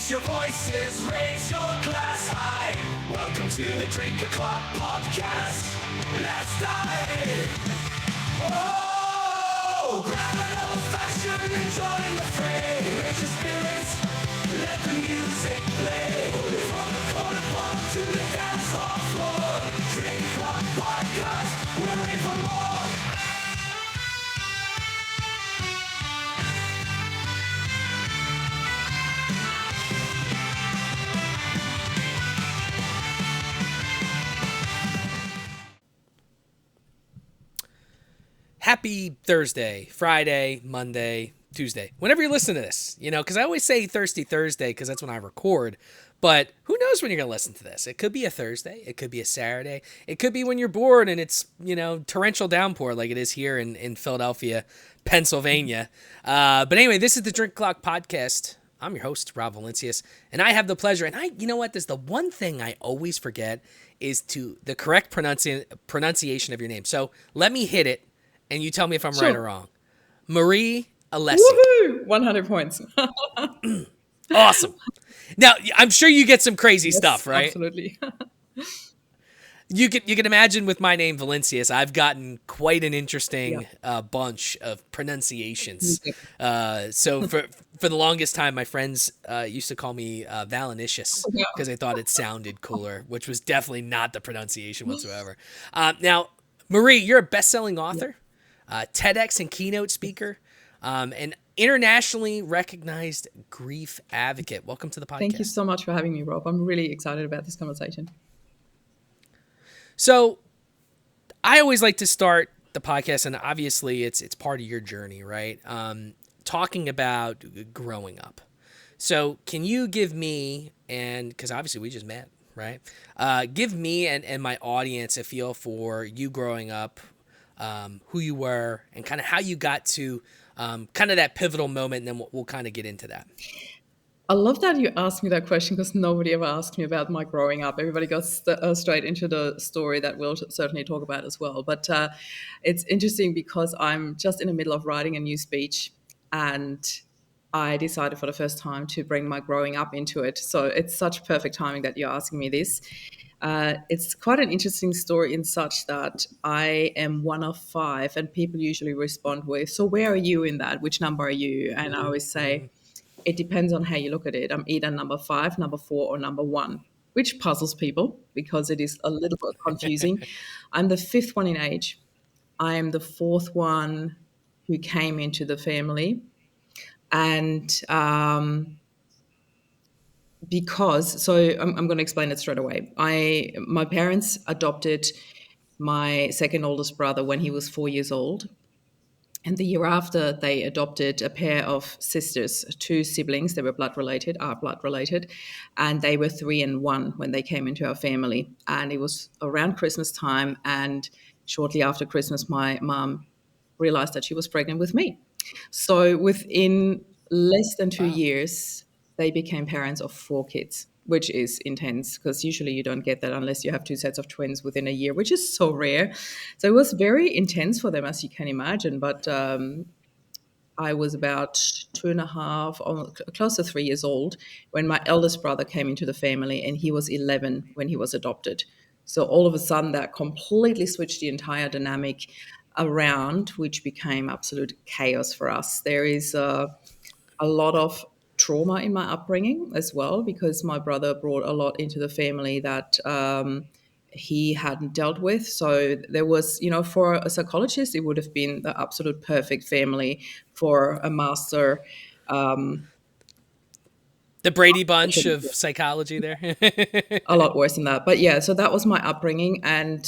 Raise your voices, raise your glass high. Welcome to the Drink O'Clock Podcast. Let's dive. Oh, grab an old fashioned and join the fray. Raise your spirits, let the music play. From the corner pub to the dance hall floor. Drink O'Clock Podcast, we're ready for more. Happy Thursday, Friday, Monday, Tuesday, whenever you listen to this, because I always say Thirsty Thursday because that's when I record, but who knows when you're going to listen to this? It could be a Thursday. It could be a Saturday. It could be when you're bored and it's, torrential downpour like it is here in Philadelphia, Pennsylvania. But anyway, this is the Drink Clock Podcast. I'm your host, Rob Valincius, and I have the pleasure, and you know what, there's the one thing I always forget is the correct pronunciation of your name. So let me hit it. And you tell me if I'm right or wrong. Marie Alessi. Woohoo! 100 points. Awesome. Now, I'm sure you get some crazy stuff, right? Absolutely. You can imagine with my name, Valincius, I've gotten quite an interesting bunch of pronunciations. So for the longest time, my friends used to call me Valincius because they thought it sounded cooler, which was definitely not the pronunciation whatsoever. Now, Marie, you're a best-selling author. TEDx and keynote speaker, an internationally recognized grief advocate. Welcome to the podcast. Thank you so much for having me, Rob. I'm really excited about this conversation. So I always like to start the podcast, and obviously it's part of your journey, right? Talking about growing up. So can you give me, and because obviously we just met, right? Give me and my audience a feel for you growing up, who you were, and kind of how you got to kind of that pivotal moment, and then we'll kind of get into that. I love that you asked me that question because nobody ever asked me about my growing up. Everybody goes straight into the story that we'll certainly talk about as well. But it's interesting because I'm just in the middle of writing a new speech, and I decided for the first time to bring my growing up into it. So it's such perfect timing that you're asking me this. It's quite an interesting story in such that I am one of 5, and people usually respond with, so where are you in that? Which number are you? And I always say, it depends on how you look at it. I'm either number 5, number 4, or number 1, which puzzles people because it is a little bit confusing. I'm the 5th one in age. I am the 4th one who came into the family. And I'm going to explain it straight away. My parents adopted my second oldest brother when he was 4 years old. And the year after, they adopted a pair of sisters, 2 siblings. They were blood related, and they were 3 and 1 when they came into our family. And it was around Christmas time, and shortly after Christmas, my mom realized that she was pregnant with me. So within less than 2 years, they became parents of 4 kids, which is intense because usually you don't get that unless you have 2 sets of twins within a year, which is so rare. So it was very intense for them, as you can imagine. But I was about 2.5, close to 3 years old when my eldest brother came into the family, and he was 11 when he was adopted. So all of a sudden that completely switched the entire dynamic around, which became absolute chaos for us. There is a lot of trauma in my upbringing as well, because my brother brought a lot into the family that he hadn't dealt with. So there was, for a psychologist, it would have been the absolute perfect family for a master. The Brady Bunch of psychology there. A lot worse than that. But yeah, so that was my upbringing. And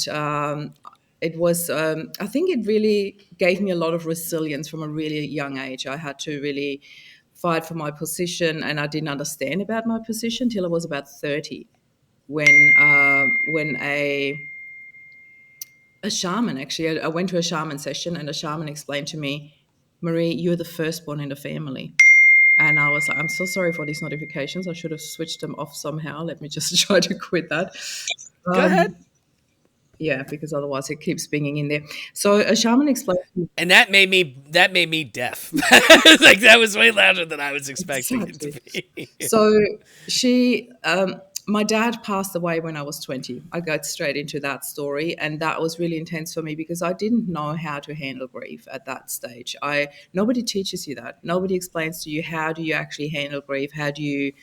it was, I think it really gave me a lot of resilience from a really young age. I had to really fight for my position, and I didn't understand about my position till I was about 30, when a shaman, actually, I went to a shaman session, and a shaman explained to me, Marie, you're the firstborn in the family. And I was like, I'm so sorry for these notifications. I should have switched them off somehow. Let me just try to quit that. Go ahead. Yeah, because otherwise it keeps binging in there. So a shaman explained to me And that made me deaf. Like that was way louder than I was expecting it to exactly. be. So she, my dad passed away when I was 20. I got straight into that story, and that was really intense for me because I didn't know how to handle grief at that stage. Nobody teaches you that. Nobody explains to you how do you actually handle grief. How do you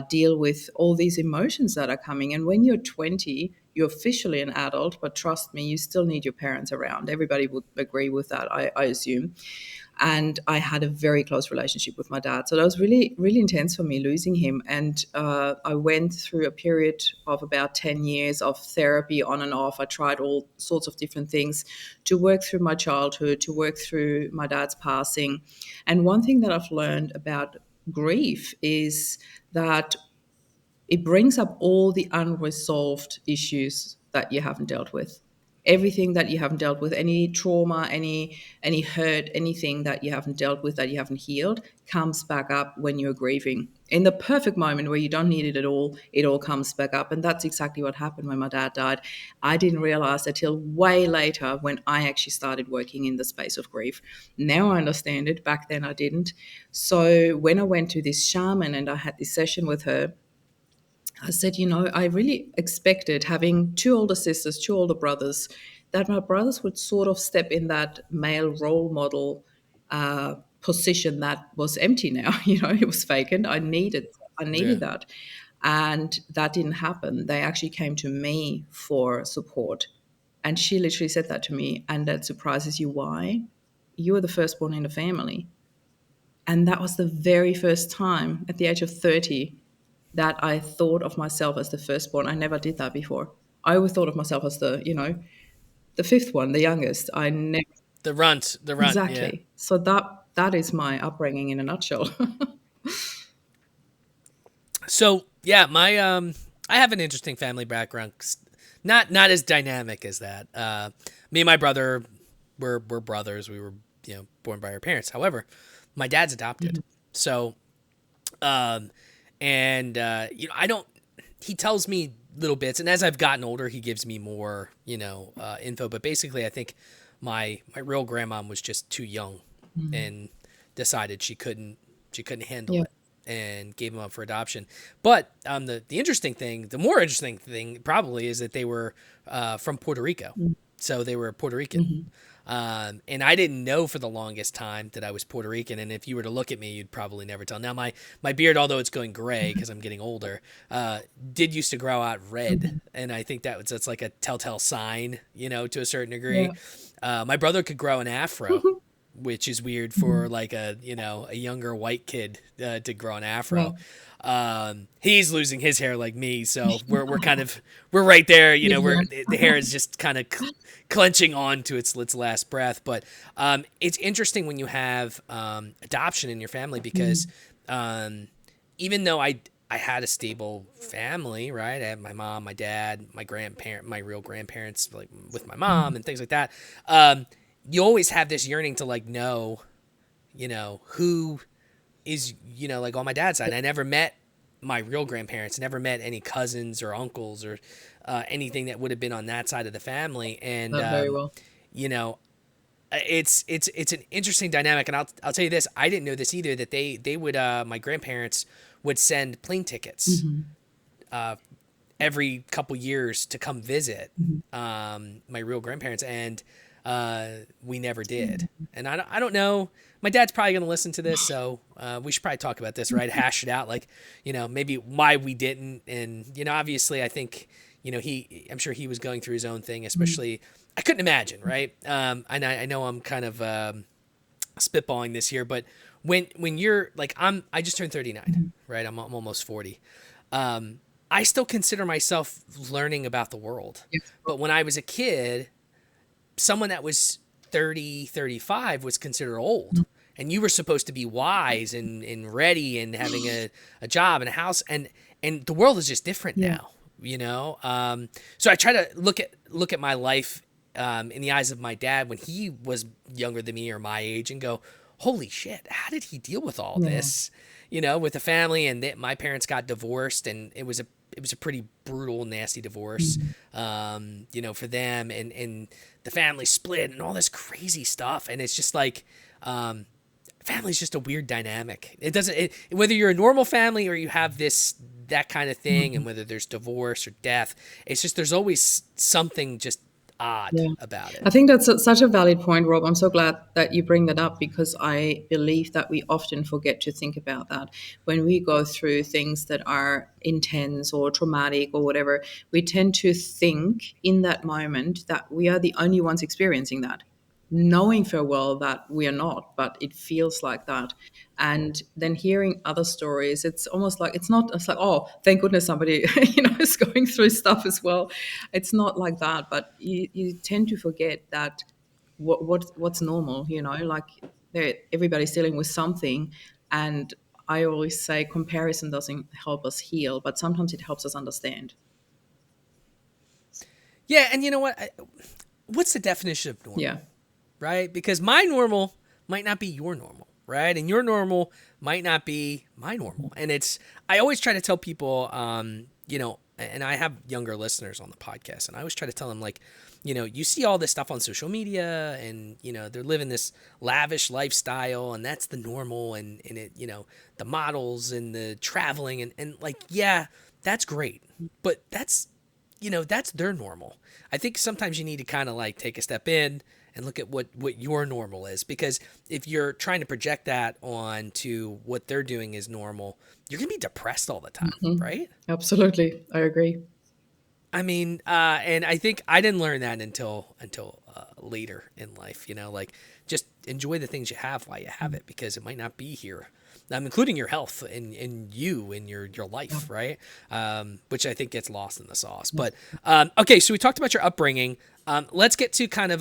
deal with all these emotions that are coming? And when you're 20, you're officially an adult, but trust me, you still need your parents around. Everybody would agree with that, I assume. And I had a very close relationship with my dad. So that was really, really intense for me losing him. And I went through a period of about 10 years of therapy on and off. I tried all sorts of different things to work through my childhood, to work through my dad's passing. And one thing that I've learned about grief is that it brings up all the unresolved issues that you haven't dealt with, everything that you haven't dealt with, any trauma, any hurt, anything that you haven't dealt with, that you haven't healed, comes back up when you're grieving. In the perfect moment where you don't need it at all, it all comes back up. And that's exactly what happened when my dad died. I didn't realize until way later when I actually started working in the space of grief. Now I understand it. Back then I didn't. So when I went to this shaman and I had this session with her, I said, I really expected, having two older sisters, two older brothers, that my brothers would sort of step in that male role model position that was empty now. It was vacant. I Yeah. needed that. And that didn't happen. They actually came to me for support. And she literally said that to me. And that surprises you why? You were the firstborn in the family. And that was the very first time at the age of 30 that I thought of myself as the firstborn. I never did that before. I always thought of myself as the fifth one, the youngest. I never The runt, yeah. exactly. So that is my upbringing in a nutshell. So yeah, I have an interesting family background. Not as dynamic as that. Me and my brother were brothers. We were born by our parents. However, my dad's adopted. So, um, and I don't. He tells me little bits, and as I've gotten older, he gives me more info. But basically, I think my real grandma was just too young, and decided she couldn't handle Yeah. it and gave him up for adoption. But the more interesting thing probably is that they were from Puerto Rico, so they were Puerto Rican. And I didn't know for the longest time that I was Puerto Rican. And if you were to look at me, you'd probably never tell. Now, my beard, although it's going gray because I'm getting older, did used to grow out red. And I think that's like a telltale sign, to a certain degree. My brother could grow an afro, which is weird for like a younger white kid to grow an afro. He's losing his hair like me, so we're right there. Where the hair is just kind of clenching on to its last breath. But it's interesting when you have adoption in your family because even though I had a stable family, right? I had my mom, my dad, my real grandparents, like with my mom and things like that. You always have this yearning to like know, who is, like on my dad's side. I never met my real grandparents, never met any cousins or uncles or anything that would have been on that side of the family. And, Not very well. it's an interesting dynamic. And I'll tell you this, I didn't know this either, that they would, my grandparents would send plane tickets, every couple years to come visit, my real grandparents. And, we never did. And I don't know. My dad's probably going to listen to this, so we should probably talk about this, right? Hash it out, like, maybe why we didn't. And, obviously I think, I'm sure he was going through his own thing, especially, I couldn't imagine, right? And I know I'm kind of spitballing this here, but when you're like, I just turned 39, right? I'm almost 40. I still consider myself learning about the world. But when I was a kid, someone that was 30, 35 was considered old. And you were supposed to be wise and ready and having a job and a house. And the world is just different now, So I try to look at my life in the eyes of my dad when he was younger than me or my age and go, holy shit, how did he deal with all this? with the family, and my parents got divorced, and it was a pretty brutal, nasty divorce, for them, and the family split and all this crazy stuff, and it's just like, family's just a weird dynamic. It doesn't, whether you're a normal family or you have that kind of thing, and whether there's divorce or death, it's just there's always something just odd Yeah. about I it. think that's such a valid point, Rob. I'm so glad that you bring that up because I believe that we often forget to think about that. When we go through things that are intense or traumatic or whatever, we tend to think in that moment that we are the only ones experiencing that, knowing full well that we are not, but it feels like that. And then hearing other stories, it's almost like it's like, oh, thank goodness somebody is going through stuff as well. It's not like that, but you tend to forget that what's normal, like everybody's dealing with something. And I always say comparison doesn't help us heal, but sometimes it helps us understand. Yeah, and you know what? What's the definition of normal? Yeah. Right? Because my normal might not be your normal, right? And your normal might not be my normal. And I always try to tell people, and I have younger listeners on the podcast, and I always try to tell them, like, you see all this stuff on social media, and, they're living this lavish lifestyle, and that's the normal, and it, the models and the traveling, and like, yeah, that's great. But that's their normal. I think sometimes you need to kind of like take a step in and look at what your normal is, because if you're trying to project that on to what they're doing is normal, you're going to be depressed all the time, right? Absolutely. I agree. I mean, and I think I didn't learn that until later in life, like just enjoy the things you have while you have it, because it might not be here. Including your health and you and your life, right? Which I think gets lost in the sauce. But okay, so we talked about your upbringing. Let's get to kind of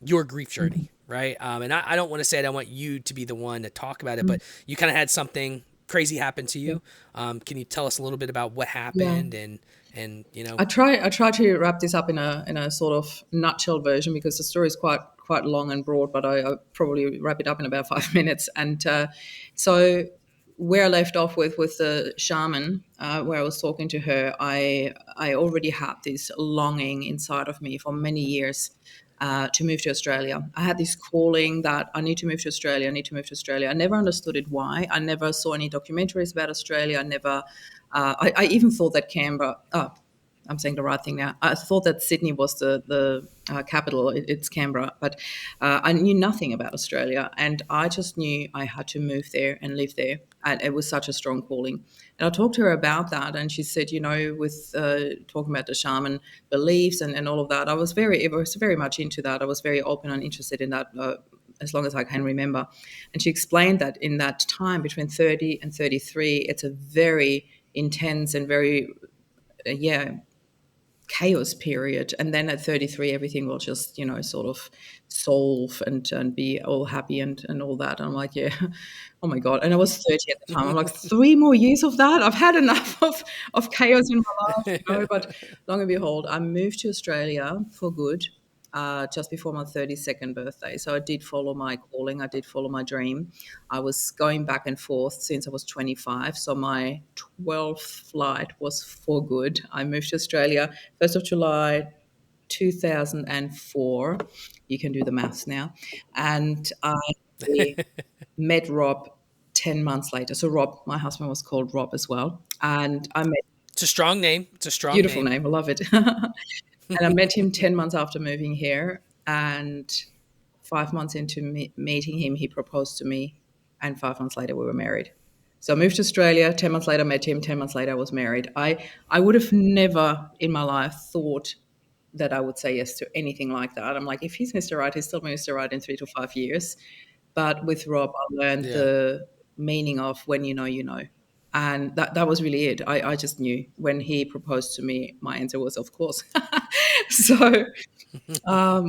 your grief journey, right? And I don't want to say it. I want you to be the one to talk about it, but you kind of had something crazy happen to you. Can you tell us a little bit about what Yeah. happened and I try to wrap this up in a sort of nutshell version because the story is quite long and broad, but I probably wrap it up in about 5 minutes. And so where I left off with the shaman, where I was talking to her, I already had this longing inside of me for many years to move to Australia. I had this calling that I need to move to Australia. I need to move to Australia. I never understood it why. I never saw any documentaries about Australia. I never. I even thought that Canberra. Oh, I'm saying the right thing now. I thought that Sydney was the capital. It's Canberra, but I knew nothing about Australia, and I just knew I had to move there and live there. And it was such a strong calling. And I talked to her about that, and she said, with talking about the shaman beliefs and all of that, I was very much into that. I was very open and interested in that. As long as I can remember. And she explained that in that time between 30 and 33, it's a very intense and very, chaos period. And then at 33, everything will just, sort of solve and be all happy and all that. And I'm like, yeah, oh my God. And I was 30 at the time. I'm like, 3 more years of that? I've had enough of chaos in my life. But long and behold, I moved to Australia for good. Just before my 32nd birthday. So I did follow my calling. I did follow my dream. I was going back and forth since I was 25. So my 12th flight was for good. I moved to Australia 1st of July 2004. You can do the maths now. And I met Rob 10 months later. So Rob, my husband, was called Rob as well. And I met It's a strong name. It's a strong beautiful name. name. I love it. And I met him 10 months after moving here. And 5 months into meeting him, he proposed to me. And 5 months later, we were married. So I moved to Australia. 10 months later, met him. 10 months later, I was married. I would have never in my life thought that I would say yes to anything like that. I'm like, if he's Mr. Right, he's still Mr. Right in 3 to 5 years. But with Rob, I learned Yeah. the meaning of when you know, you know. And that was really it. I just knew when he proposed to me, my answer was, of course. So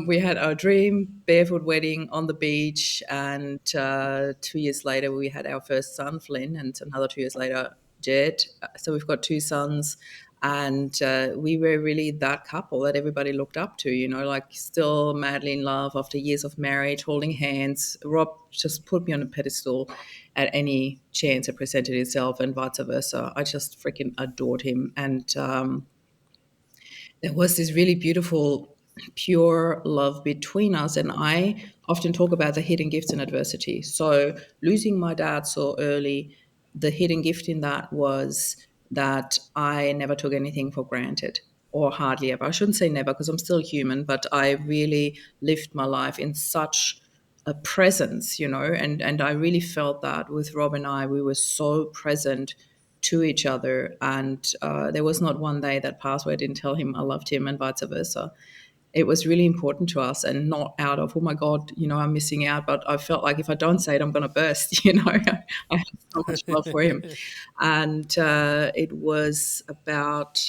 we had our dream barefoot wedding on the beach. And 2 years later, we had our first son, Flynn, and another 2 years later, Jed. So we've got two sons. And we were really that couple that everybody looked up to, like still madly in love after years of marriage, holding hands. Rob just put me on a pedestal. at any chance it presented itself, and vice versa. I just freaking adored him. And there was this really beautiful, pure love between us. And I often talk about the hidden gifts in adversity. So losing my dad so early, the hidden gift in that was that I never took anything for granted, or hardly ever. I shouldn't say never because I'm still human, but I really lived my life in such a presence, and I really felt that with Rob and I, we were so present to each other. And there was not one day that passed where I didn't tell him I loved him, and vice versa. It was really important to us, and not out of, oh my God, I'm missing out. But I felt like if I don't say it, I'm going to burst, I had so much love for him. And it was about,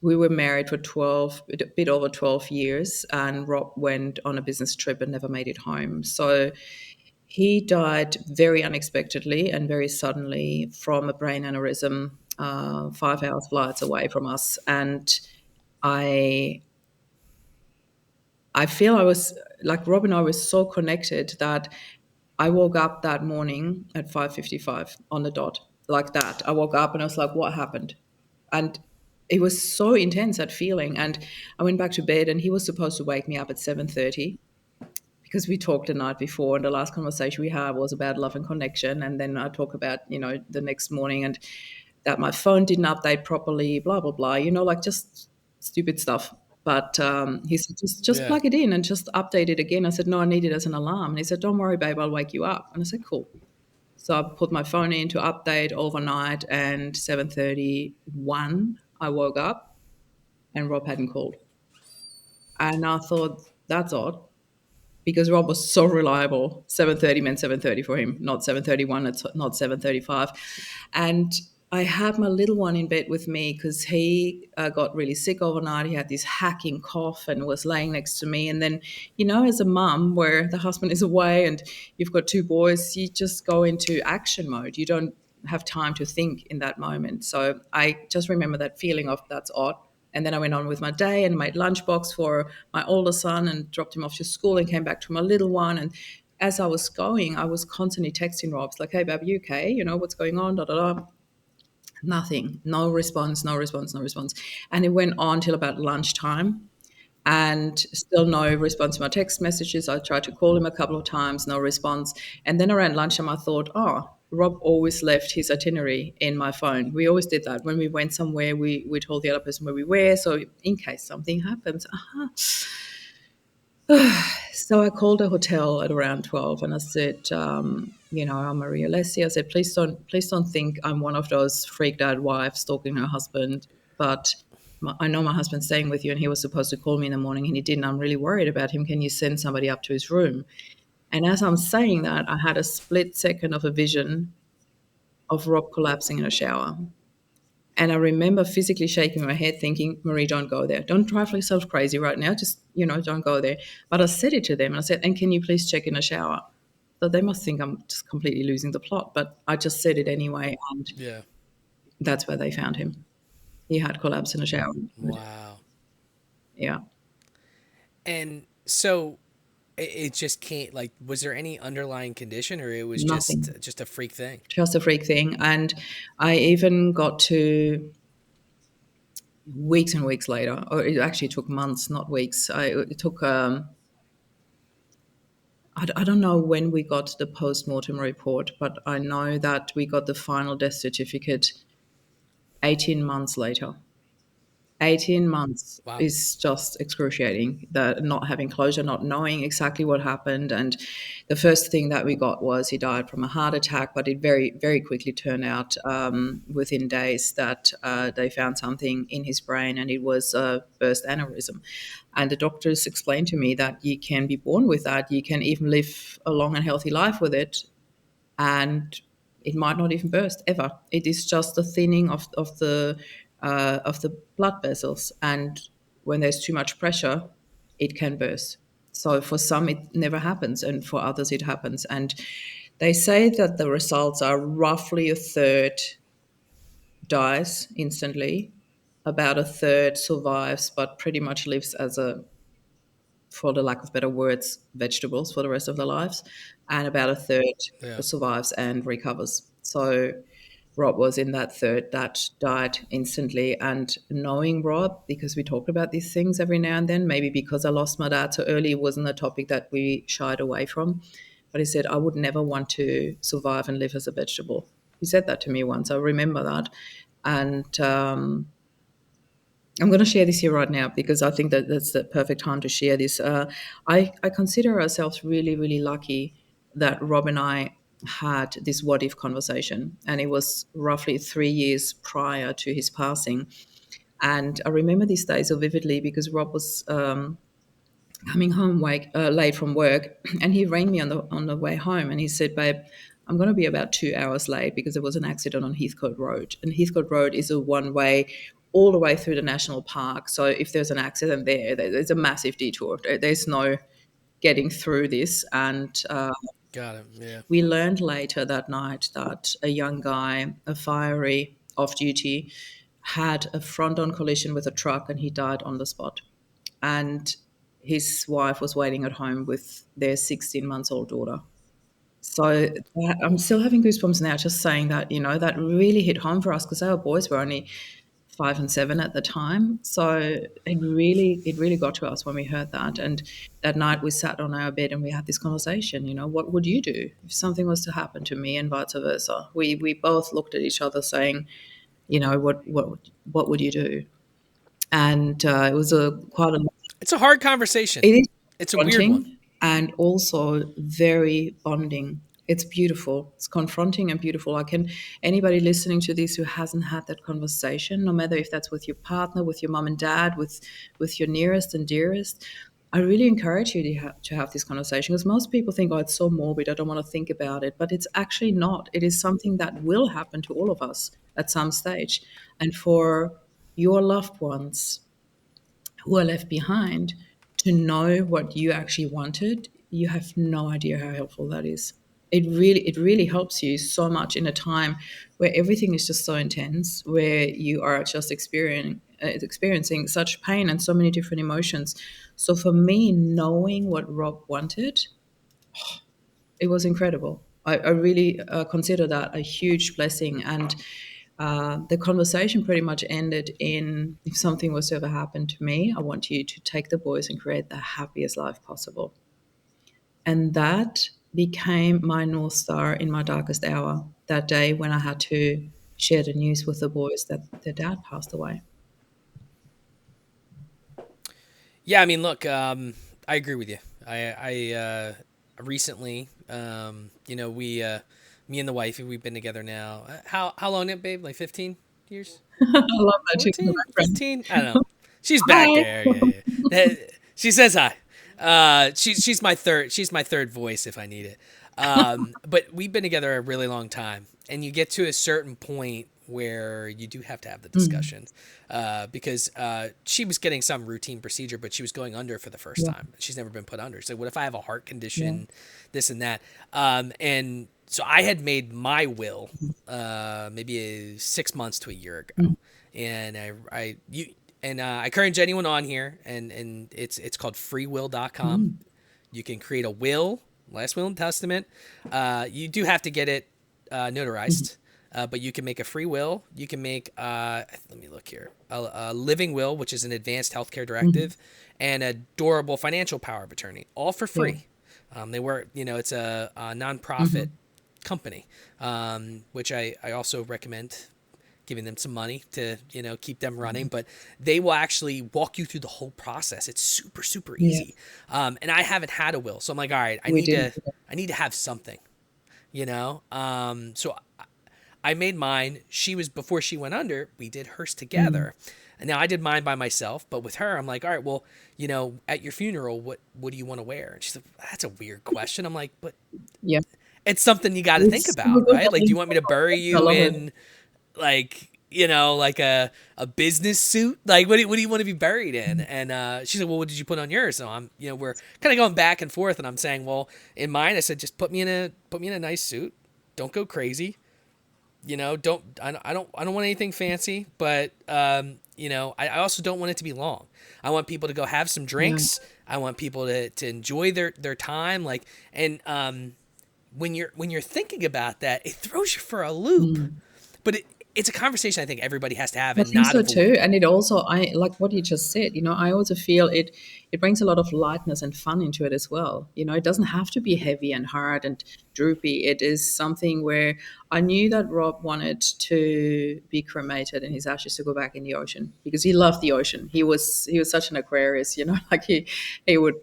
we were married for 12, a bit over 12 years, and Rob went on a business trip and never made it home. So he died very unexpectedly and very suddenly from a brain aneurysm, 5 hours flights away from us. And I I feel I was like, Rob and I were so connected that I woke up that morning at 5:55 on the dot, like that. I woke up and I was like, what happened? And it was so intense, that feeling. And I went back to bed, and he was supposed to wake me up at 7:30 because we talked the night before, and the last conversation we had was about love and connection. And then I talk about, the next morning, and that my phone didn't update properly, blah, blah, blah, like just stupid stuff. But he said, just Yeah. plug it in and just update it again. I said, no, I need it as an alarm. And he said, don't worry, babe, I'll wake you up. And I said, cool. So I put my phone in to update overnight, and 7:31, I woke up and Rob hadn't called. And I thought, that's odd, because Rob was so reliable. 7:30 meant 7:30 for him, not 7:31, it's not 7:35. And I had my little one in bed with me because he got really sick overnight. He had this hacking cough and was laying next to me. And then, as a mum, where the husband is away and you've got two boys, you just go into action mode. You don't have time to think in that moment. So I just remember that feeling of, that's odd. And then I went on with my day and made lunchbox for my older son and dropped him off to school and came back to my little one. And as I was going, I was constantly texting Rob, like, hey, babe, you okay? What's going on? Da, da, da. Nothing. No response, no response, no response. And it went on till about lunchtime, and still no response to my text messages. I tried to call him a couple of times, no response. And then around lunchtime, I thought, oh, Rob always left his itinerary in my phone. We always did that. When we went somewhere, we told the other person where we were. So in case something happens, So I called a hotel at around 12, and I said, I'm Marie Alessi. I said, please don't think I'm one of those freaked out wives stalking her husband, but I know my husband's staying with you, and he was supposed to call me in the morning, and he didn't. I'm really worried about him. Can you send somebody up to his room? And as I'm saying that, I had a split second of a vision of Rob collapsing in a shower. And I remember physically shaking my head thinking, Marie, don't go there. Don't drive yourself crazy right now. Just, don't go there. But I said it to them, and I said, and can you please check in a shower? So they must think I'm just completely losing the plot. But I just said it anyway. And Yeah. that's where they found him. He had collapsed in a shower. Wow. Yeah, And so it just can't, like, was there any underlying condition, or it was nothing. just a freak thing? Just a freak thing. And I even got to weeks and weeks later, or it actually took months, not weeks. It took I don't know when we got the post-mortem report, but I know that we got the final death certificate 18 months later. 18 months Wow. is just excruciating, that not having closure, not knowing exactly what happened. And the first thing that we got was he died from a heart attack, but it very, very quickly turned out within days that they found something in his brain, and it was a burst aneurysm. And the doctors explained to me that you can be born with that. You can even live a long and healthy life with it, and it might not even burst ever. It is just a thinning of the blood vessels, and when there's too much pressure, it can burst. So for some, it never happens, and for others, it happens. And they say that the results are roughly a third dies instantly, about a third survives, but pretty much lives as a, for the lack of better words, vegetables for the rest of their lives. and about a third Yeah. survives and recovers. So Rob was in that third that died instantly. And knowing Rob, because we talked about these things every now and then, maybe because I lost my dad so early, it wasn't a topic that we shied away from. But he said, I would never want to survive and live as a vegetable. He said that to me once. I remember that. And I'm going to share this here right now because I think that that's the perfect time to share this. I consider ourselves really, really lucky that Rob and I had this what if conversation. And it was roughly 3 years prior to his passing. And I remember these days so vividly because Rob was coming home late from work, and he rang me on the way home, and he said, "Babe, I'm going to be about 2 hours late because there was an accident on Heathcote Road, and Heathcote Road is a one way." All the way through the national park. So if there's an accident there's a massive detour. There's no getting through this. And Got it. Yeah. we learned later that night that a young guy, a fiery off duty, had a front on collision with a truck and he died on the spot. And his wife was waiting at home with their 16 months old daughter. So I'm still having goosebumps now just saying that, that really hit home for us because our boys were only 5 and 7 at the time. So it really got to us when we heard that. And that night we sat on our bed and we had this conversation, what would you do if something was to happen to me and vice versa? We both looked at each other saying, what would you do? And it was quite a It's a hard conversation. it is It's a weird one. confronting and also very bonding. It's beautiful. It's confronting and beautiful. Anybody listening to this who hasn't had that conversation, no matter if that's with your partner, with your mom and dad, with your nearest and dearest, I really encourage you to have this conversation because most people think, oh, it's so morbid, I don't want to think about it. But it's actually not. It is something that will happen to all of us at some stage. And for your loved ones who are left behind to know what you actually wanted, you have no idea how helpful that is. It really helps you so much in a time where everything is just so intense, where you are just experiencing such pain and so many different emotions. So for me, knowing what Rob wanted, it was incredible. I really consider that a huge blessing. And the conversation pretty much ended in, if something was to ever happen to me, I want you to take the boys and create the happiest life possible. And that became my North Star in my darkest hour that day when I had to share the news with the boys that their dad passed away. Yeah, I mean, look, I agree with you. I recently, me and the wife, we've been together now. How long, it, babe? Like 15 years? I love that. She's 14? my friend. 15? I don't know. She's back Hi. there. Yeah. She says hi. She's my third voice if I need it. But we've been together a really long time, and you get to a certain point where you do have to have the discussion because she was getting some routine procedure, but she was going under for the first Yeah. time. She's never been put under. So what if I have a heart condition, this and that? And so I had made my will maybe 6 months to a year ago, and I encourage anyone on here, and it's called freewill.com. You can create a will, last will and testament. You do have to get it notarized. But you can make a free will. You can make, let me look here, a living will, which is an advanced healthcare directive, and a durable financial power of attorney, all for free. They work, it's a nonprofit company, which I also recommend giving them some money to, keep them running. But they will actually walk you through the whole process. It's super, super easy. And I haven't had a will. So I'm like, all right, I need to have something, so I made mine. Before she went under, we did hers together. And now I did mine by myself, but with her, I'm like, all right, well, at your funeral, what do you want to wear? And she's like, that's a weird question. I'm like, but Yeah. it's something you got to think about, right? Like, do you want me to bury you in like, like a business suit? Like, what do you want to be buried in? And she's like, well, what did you put on yours? So I'm, we're kind of going back and forth, and I'm saying, well, in mine, I said, just put me in a nice suit. Don't go crazy. I don't want anything fancy, but I also don't want it to be long. I want people to go have some drinks. I want people to enjoy their time. Like, and when you're thinking about that, it throws you for a loop. But it's a conversation I think everybody has to have I and think not so too. avoid. And it also, I like what you just said, I also feel it brings a lot of lightness and fun into it as well. It doesn't have to be heavy and hard and droopy. It is something where I knew that Rob wanted to be cremated and his ashes to go back in the ocean because he loved the ocean. He was such an Aquarius, like he would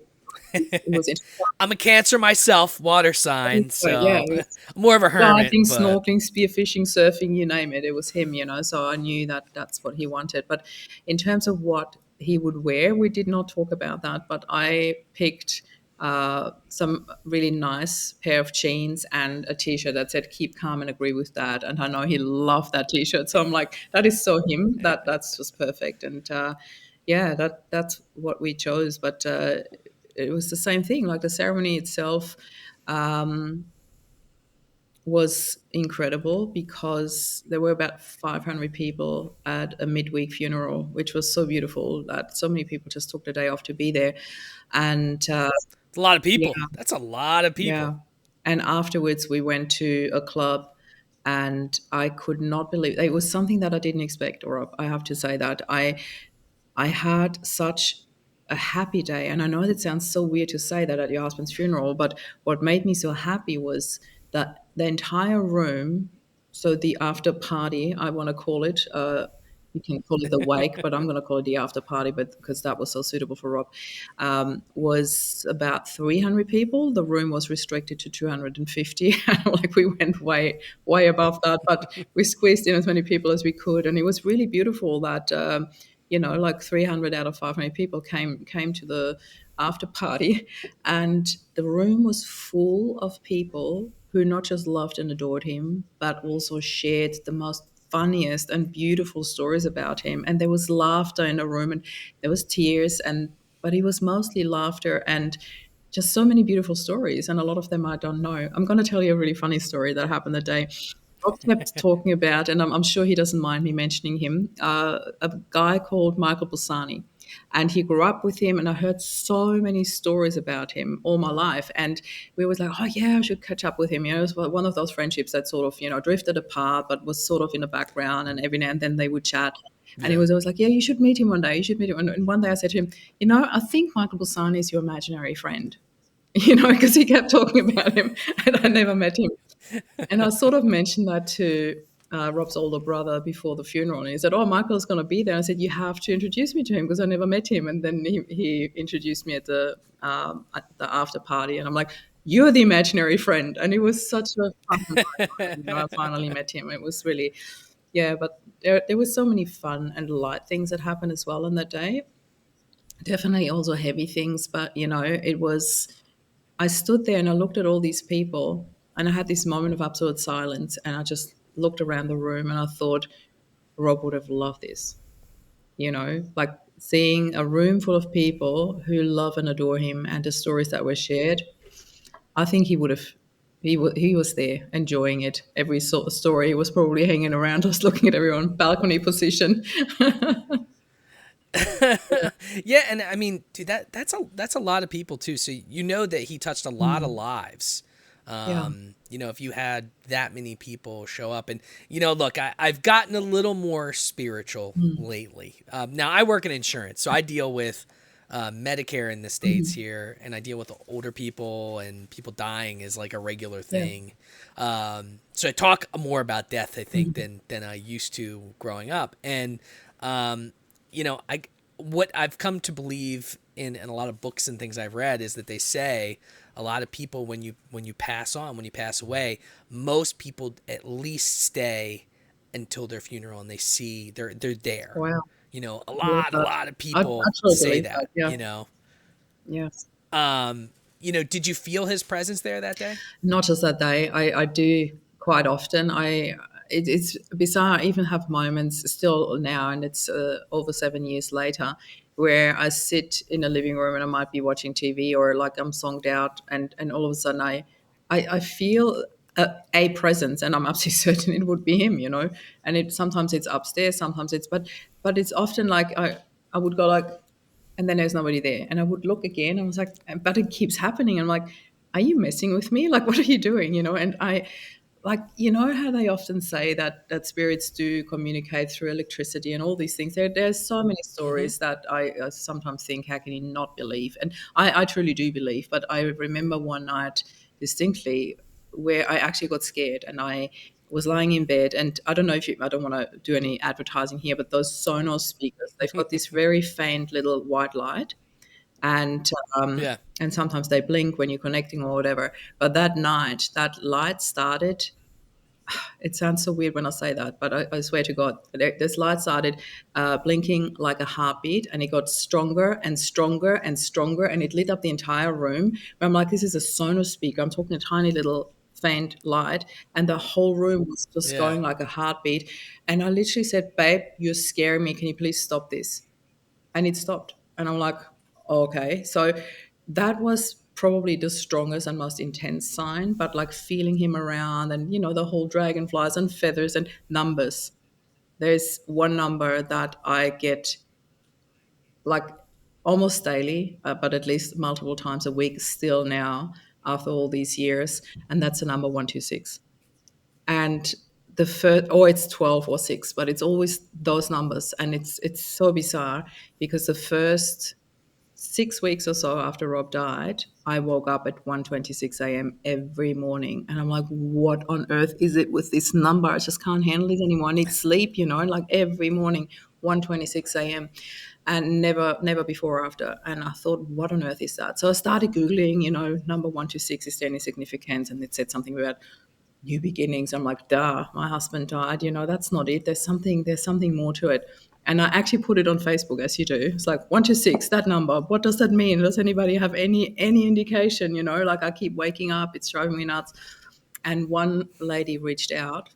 he was into I'm a Cancer myself, water sign, yeah, so I'm more of a hermit. diving, But snorkeling, spearfishing, surfing, you name it. It was him. So I knew that that's what he wanted. But in terms of what he would wear, we did not talk about that. But I picked some really nice pair of jeans and a t-shirt that said "Keep calm and agree with that." And I know he loved that t-shirt. So I'm like, that is so him. That's just perfect. And yeah, that's what we chose. But it was the same thing. Like the ceremony itself. Um, was incredible because there were about 500 people at a midweek funeral, which was so beautiful that so many people just took the day off to be there. And it's a lot of yeah, people. That's a lot of yeah. people. And afterwards, we went to a club, and I could not believe it was something that I didn't expect. Or I have to say that I had such a happy day. And I know that sounds so weird to say that at your husband's funeral, but what made me so happy was that the entire room, so the after party, I want to call it, you can call it the wake, but I'm going to call it the after party, but because that was so suitable for Rob, was about 300 people. The room was restricted to 250. Like we went way above that, but we squeezed in as many people as we could. And it was really beautiful that, like 300 out of 500 people came to the after party, and the room was full of people who not just loved and adored him, but also shared the most funniest and beautiful stories about him. And there was laughter in the room, and there was tears, but it was mostly laughter and just so many beautiful stories. And a lot of them I don't know. I'm going to tell you a really funny story that happened the day. Rob kept talking about, and I'm sure he doesn't mind me mentioning him, a guy called Michael Busani. And he grew up with him, and I heard so many stories about him all my life. And we was like, oh, yeah, I should catch up with him. It was one of those friendships that sort of, drifted apart, but was sort of in the background. And every now and then they would chat. And he Yeah. was always like, yeah, you should meet him one day. You should meet him. And one day I said to him, I think Michael Busani is your imaginary friend, because he kept talking about him, and I never met him. And I sort of mentioned that to Rob's older brother before the funeral. And he said, oh, Michael's going to be there. I said, you have to introduce me to him because I never met him. And then he introduced me at the after party. And I'm like, you're the imaginary friend. And it was such a fun moment. I finally met him. It was really, yeah, but there was so many fun and light things that happened as well on that day. Definitely also heavy things, but, it was I stood there and I looked at all these people, and I had this moment of absolute silence, and I just looked around the room and I thought Rob would have loved this, like seeing a room full of people who love and adore him and the stories that were shared. I think he would have. He was there enjoying it. Every sort of story he was probably hanging around, just looking at everyone, balcony position. Yeah, and I mean, dude, that's a lot of people too. So you know that he touched a lot of lives. Yeah. If you had that many people show up, and look, I've gotten a little more spiritual lately. Now I work in insurance, so I deal with Medicare in the States here, and I deal with older people and people dying is like a regular Yeah. thing. So I talk more about death, I think, than I used to growing up, and I what I've come to believe in a lot of books and things I've read is that they say a lot of people when you pass away, most people at least stay until their funeral and they see they're there. Wow. A I love that. lot of I people actually say believe that. that. Yeah. Yes. Did you feel his presence there that day? Not just that day. I do quite often. It's bizarre. I even have moments still now, and it's over 7 years later, where I sit in a living room and I might be watching TV or like I'm songed out, and all of a sudden I feel a presence, and I'm absolutely certain it would be him. And sometimes it's upstairs, sometimes but it's often like I would go like, and then there's nobody there. And I would look again. I was like, but it keeps happening. I'm like, are you messing with me? Like, what are you doing? And I, like, how they often say that spirits do communicate through electricity and all these things. There's so many Mm-hmm. stories that I sometimes think, how can you not believe? And I truly do believe. But I remember one night distinctly where I actually got scared, and I was lying in bed. And I don't know if I don't want to do any advertising here, but those Sonos speakers, they've got this very faint little white light, and um, Yeah. and sometimes they blink when you're connecting or whatever. But that night, that light started. It sounds so weird when I say that, but I swear to God, this light started blinking like a heartbeat, and it got stronger and stronger and stronger, and it lit up the entire room. I'm like, this is a Sonos speaker. I'm talking a tiny little faint light, and the whole room was just Yeah. going like a heartbeat. And I literally said, "Babe, you're scaring me. Can you please stop this?" And it stopped. And I'm like, okay. So that was probably the strongest and most intense sign, but like feeling him around, and, the whole dragonflies and feathers and numbers. There's one number that I get like almost daily, but at least multiple times a week still now after all these years. And that's the number 126. And the first, or it's 12 or 6, but it's always those numbers. And it's so bizarre, because the first 6 weeks or so after Rob died, I woke up at 1:26 a.m. every morning. And I'm like, what on earth is it with this number? I just can't handle it anymore. I need sleep, like every morning, 1:26 a.m. And never before or after. And I thought, what on earth is that? So I started Googling, number 126, is there any significance? And it said something about new beginnings. I'm like, duh, my husband died. That's not it. There's something more to it. And I actually put it on Facebook, as you do. It's like 126, that number. What does that mean? Does anybody have any indication? Like, I keep waking up. It's driving me nuts. And one lady reached out,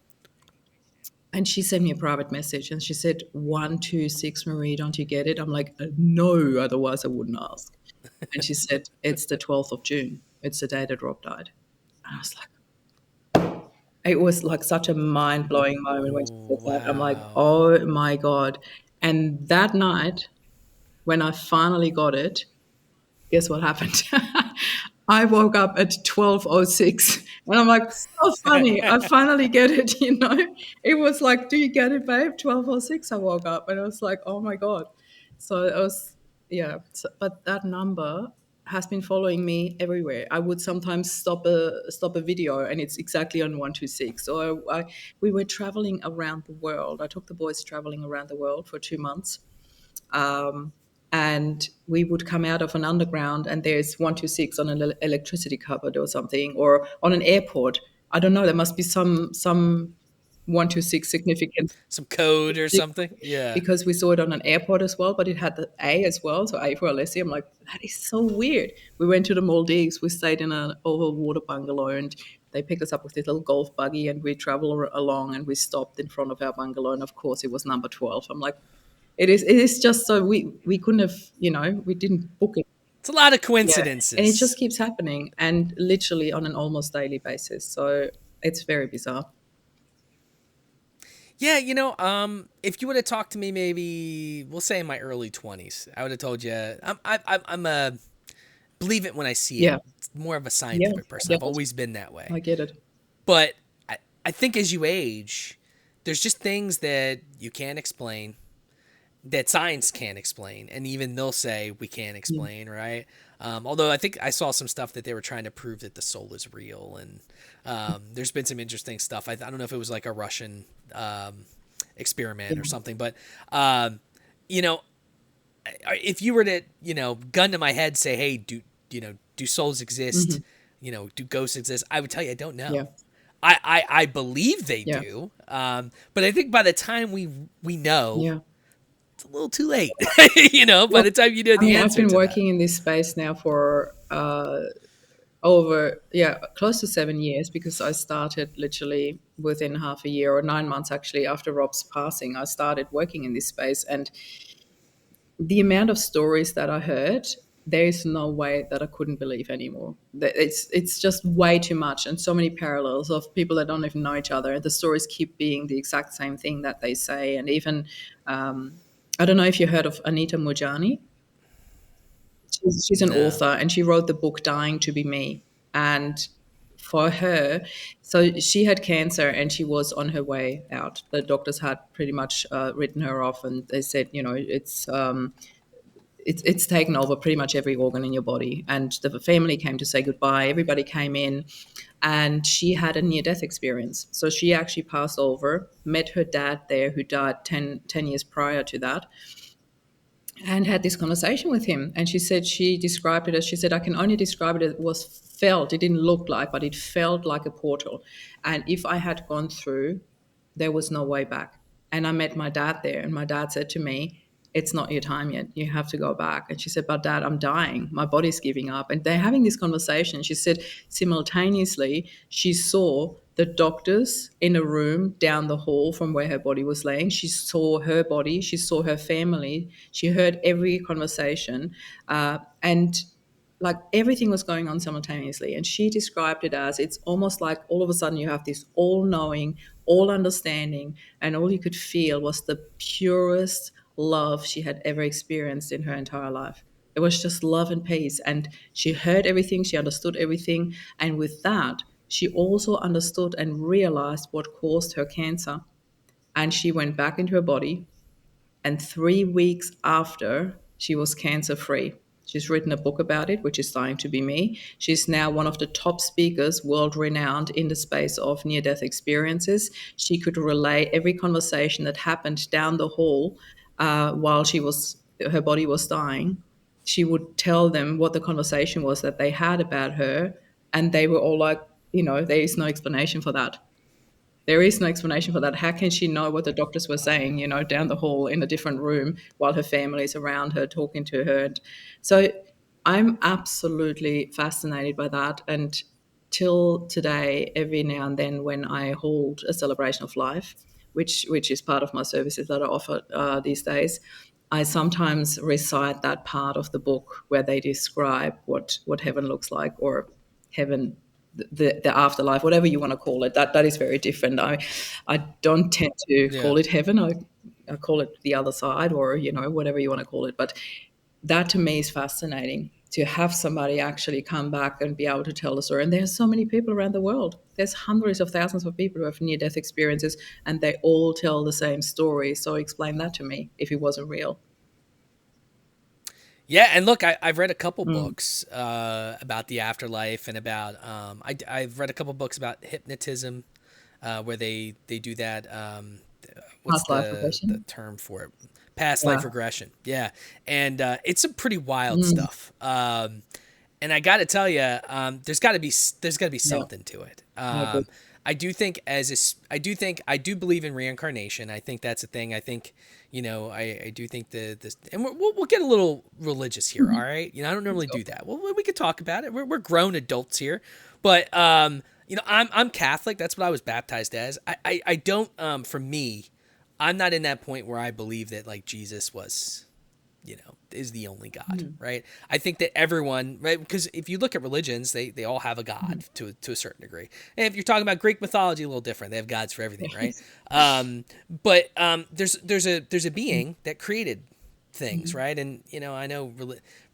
and she sent me a private message, and she said, 126, Marie, don't you get it? I'm like, no, otherwise I wouldn't ask. And she said, it's the 12th of June. It's the day that Rob died. And I was like, it was like such a mind-blowing moment when she said that. I'm like, Wow. oh my God. And that night, when I finally got it, guess what happened? I woke up at 12:06, and I'm like, so funny. I finally get it. It was like, do you get it, babe? 12:06 I woke up, and I was like, oh my God. So it was, yeah. But that number has been following me everywhere. I would sometimes stop a video, and it's exactly on 126. So we were traveling around the world. I took the boys traveling around the world for 2 months. Um, and we would come out of an underground, and there's 126 on an electricity cupboard or something, or on an airport. I don't know. There must be some 126 significance, Some code or something. Yeah. because we saw it on an airport as well, but it had the A as well. So A for Alessi. I'm like, that is so weird. We went to the Maldives. We stayed in an overwater bungalow, and they picked us up with this little golf buggy, and we traveled along, and we stopped in front of our bungalow. And of course, it was number 12. I'm like, it is just so we couldn't have, we didn't book it. It's a lot of Yeah. And it just coincidences. keeps happening, and literally on an almost daily basis. So it's very bizarre. Yeah, if you would have talked to me, maybe we'll say in my early 20s, I would have told you I'm a believe it when I see it. Yeah. It's more of a Yeah. scientific I person. get I've it. always been that way. I get it. But I think as you age, there's just things that you can't explain, that science can't explain, and even they'll say we can't Yeah. explain, right? Although I think I saw some stuff that they were trying to prove that the soul is real, and there's been some interesting stuff. I don't know if it was like a Russian experiment or something, but you know, if you were to gun to my head say, hey, do souls exist? Do ghosts exist? I would tell you I don't know. Yeah. I believe they Yeah. do, but I think by the time we know, Yeah. it's a little too late. By Well, the time you know I the mean, I've answer been to that. working in this space now for over, yeah, close to 7 years, because I started literally within half a year, or 9 months actually, after Rob's passing. I started working in this space, and the amount of stories that I heard, there is no way that I couldn't believe anymore. It's just way too much, and so many parallels of people that don't even know each other. The stories keep being the exact same thing that they say, and even I don't know if you heard of Anita Mujani. She's an No. author, and she wrote the book "Dying to Be Me." And for her, so she had cancer and she was on her way out. The doctors had pretty much written her off, and they said, it's taken over pretty much every organ in your body. And the family came to say goodbye. Everybody came in, and she had a near-death experience. So she actually passed over, met her dad there, who died 10 years prior to that, and had this conversation with him. And she described it as, she said, I can only describe it as it was felt. It didn't look like, but it felt like a portal. And if I had gone through, there was no way back. And I met my dad there, and my dad said to me, it's not your time yet. You have to go back. And she said, but Dad, I'm dying. My body's giving up. And they're having this conversation. She said simultaneously, she saw the doctors in a room down the hall from where her body was laying. She saw her body. She saw her family. She heard every conversation. And like everything was going on simultaneously. And she described it as, it's almost like all of a sudden you have this all knowing, all understanding, and all you could feel was the purest love she had ever experienced in her entire life. It was just love and peace. And she heard everything, she understood everything. And with that, she also understood and realized what caused her cancer. And she went back into her body, and 3 weeks after, she was cancer free. She's written a book about it, which is Dying to Be Me. She's now one of the top speakers, world renowned in the space of near death experiences. She could relay every conversation that happened down the hall while her body was dying. She would tell them what the conversation was that they had about her, and they were all like, there is no explanation for that. There is no explanation for that. How can she know what the doctors were saying, down the hall in a different room while her family is around her talking to her? And so I'm absolutely fascinated by that. And till today, every now and then when I hold a celebration of life, which is part of my services that I offer these days, I sometimes recite that part of the book where they describe what heaven looks like, or heaven, the afterlife, whatever you want to call it. That is very different. I don't tend to Yeah. call it heaven. I call it the other side, or whatever you want to call it. But that to me is fascinating, to have somebody actually come back and be able to tell the story. And there's so many people around the world. There's hundreds of thousands of people who have near-death experiences, and they all tell the same story. So explain that to me if it wasn't real. Yeah, and look, I've read a couple books about the afterlife, and about I've read a couple books about hypnotism, where they do that. What's Past life the regression. term for it? Past Yeah. life regression. Yeah, and it's some pretty wild stuff. And I got to tell you, there's got to be Yeah. something to it. I agree. I do think I do believe in reincarnation. I think that's a thing. I think, I do think this, and we'll get a little religious here. All right. I don't normally do that. Well, we could talk about it. We're grown adults here, but, I'm Catholic. That's what I was baptized as. I don't, for me, I'm not in that point where I believe that like Jesus was, is the only God, right? I think that everyone, right? Because if you look at religions, they all have a God to a certain degree. And if you're talking about Greek mythology, a little different. They have gods for everything, right? But there's a being that created things, right? And I know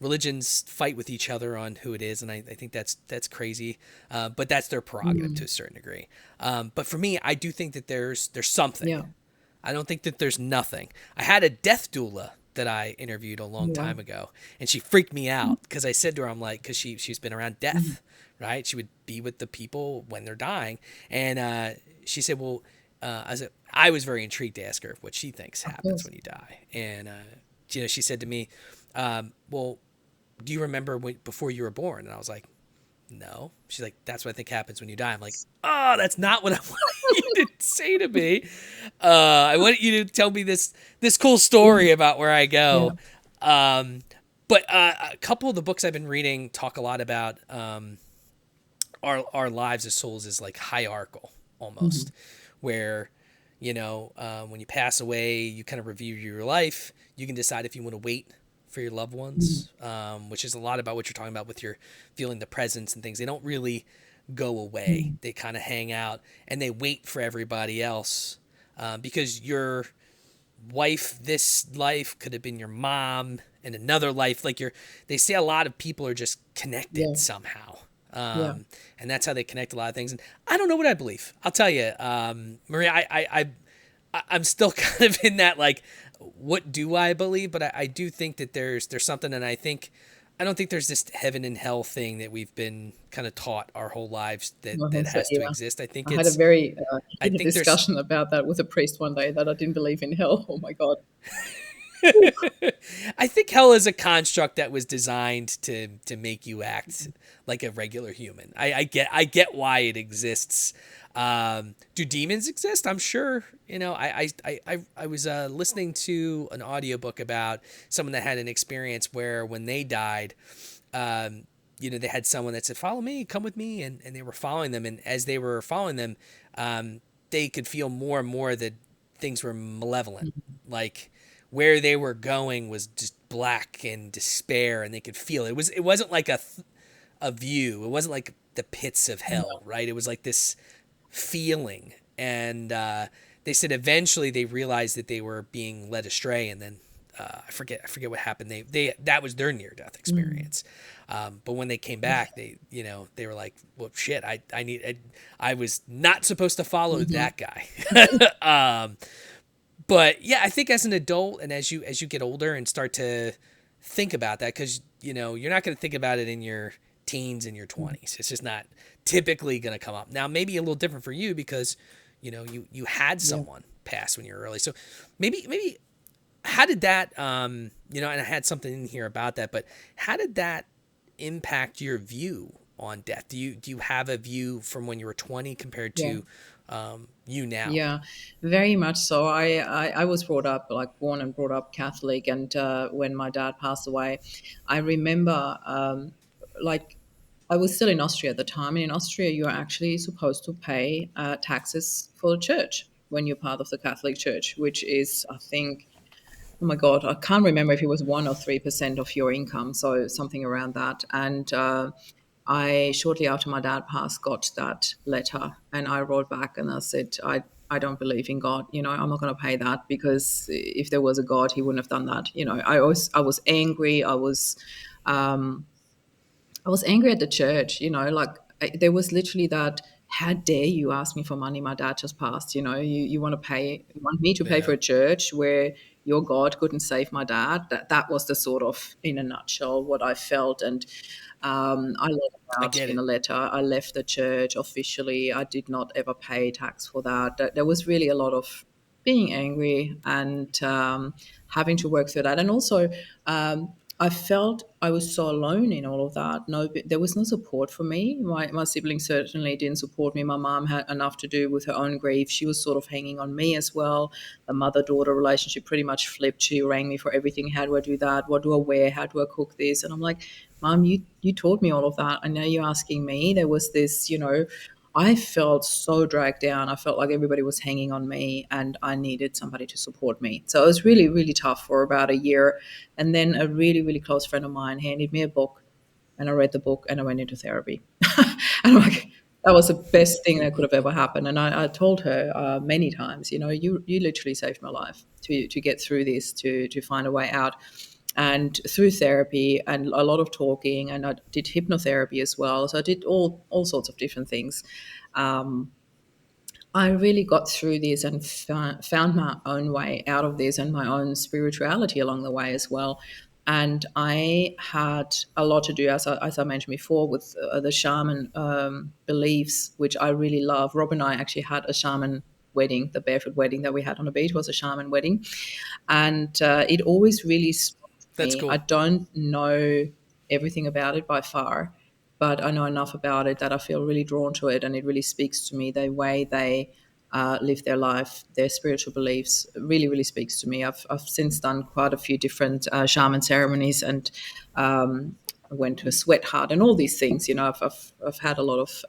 religions fight with each other on who it is, and I think that's crazy. But that's their prerogative to a certain degree. But for me, I do think that there's something. Yeah. I don't think that there's nothing. I had a death doula that I interviewed a long Yeah. time ago, and she freaked me out because I said to her, I'm like, because she's been around death, right? She would be with the people when they're dying, and she said, well, I was very intrigued to ask her what she thinks happens course. when you die, and she said to me, well, do you remember before you were born? And I was like, no. She's like, that's what I think happens when you die. I'm like, oh, that's not what I wanted you to say to me. I wanted you to tell me this cool story about where I go. Yeah. But a couple of the books I've been reading talk a lot about our lives as souls is like hierarchical almost, where when you pass away, you kind of review your life. You can decide if you want to wait for your loved ones, which is a lot about what you're talking about with your feeling the presence and things. They don't really go away. They kind of hang out and they wait for everybody else, because your wife this life could have been your mom in another life. Like they say a lot of people are just connected somehow. Yeah. And that's how they connect a lot of things. And I don't know what I believe. I'll tell you, Maria, I'm still kind of in that, like, what do I believe? But I do think that there's something, and I don't think there's this heaven and hell thing that we've been kind of taught our whole lives I that think so. has to Yeah. exist. I had a very I heated think there's discussion about that with a priest one day, that I didn't believe in hell. Oh my God. I think hell is a construct that was designed to make you act like a regular human. I get why it exists. Do demons exist? I'm sure. You know, I was listening to an audiobook about someone that had an experience where when they died, you know, they had someone that said, "Follow me, come with me," and they were following them, and as they were following them, they could feel more and more that things were malevolent, like where they were going was just black and despair, and they could feel it. It wasn't like a view. It wasn't like the pits of hell, right? It was like this feeling, and they said eventually they realized that they were being led astray, and then I forget what happened. They that was their near death experience. But when they came back, they were like, well, shit, I was not supposed to follow that guy. But yeah, I think as an adult and as you get older and start to think about that, because you're not going to think about it in your teens and your 20s. It's just not typically going to come up. Now, maybe a little different for you because you had someone pass when you were early. So maybe how did that and I had something in here about that, but how did that impact your view on death? Do you have a view from when you were 20 compared to you now? Yeah, very much so. I was born and brought up Catholic, and when my dad passed away, I remember like I was still in Austria at the time, and in Austria you are actually supposed to pay taxes for the church when you're part of the Catholic Church, which is, I think, oh my God, I can't remember if it was 1 or 3% of your income, so something around that. And I, shortly after my dad passed, got that letter, and I wrote back and I said, I don't believe in God. I'm not going to pay that, because if there was a God, he wouldn't have done that. I was angry. I was angry at the church. There was literally that. How dare you ask me for money? My dad just passed. You want me to pay Yeah, for a church where your God couldn't save my dad? That was the sort of, in a nutshell, what I felt. And I let it I out get in it. a letter. I left the church officially. I did not ever pay tax for that. There was really a lot of being angry and having to work through that. And also, I felt I was so alone in all of that. No, there was no support for me. My siblings certainly didn't support me. My mom had enough to do with her own grief. She was sort of hanging on me as well. The mother-daughter relationship pretty much flipped. She rang me for everything. How do I do that? What do I wear? How do I cook this? And I'm like, Mom, you taught me all of that, and now you're asking me. There was this, I felt so dragged down. I felt like everybody was hanging on me, and I needed somebody to support me. So it was really, really tough for about a year. And then a really, really close friend of mine handed me a book, and I read the book, and I went into therapy. And I'm like, that was the best thing that could have ever happened. And I told her many times, you literally saved my life to get through this, to find a way out. And through therapy and a lot of talking, and I did hypnotherapy as well. So I did all sorts of different things. Um, I really got through this and found my own way out of this, and my own spirituality along the way as well. And I had a lot to do, as I mentioned before, with the shaman beliefs, which I really love. Rob and I actually had a shaman wedding. The barefoot wedding that we had on the beach was a shaman wedding. And it always really spoke to That's me. I cool. don't know everything about it by far, but I know enough about it that I feel really drawn to it, and it really speaks to me. The way they live their life, their spiritual beliefs, really, really speaks to me. I've since done quite a few different shaman ceremonies, and I went to a sweat hut and all these things. I've had a lot of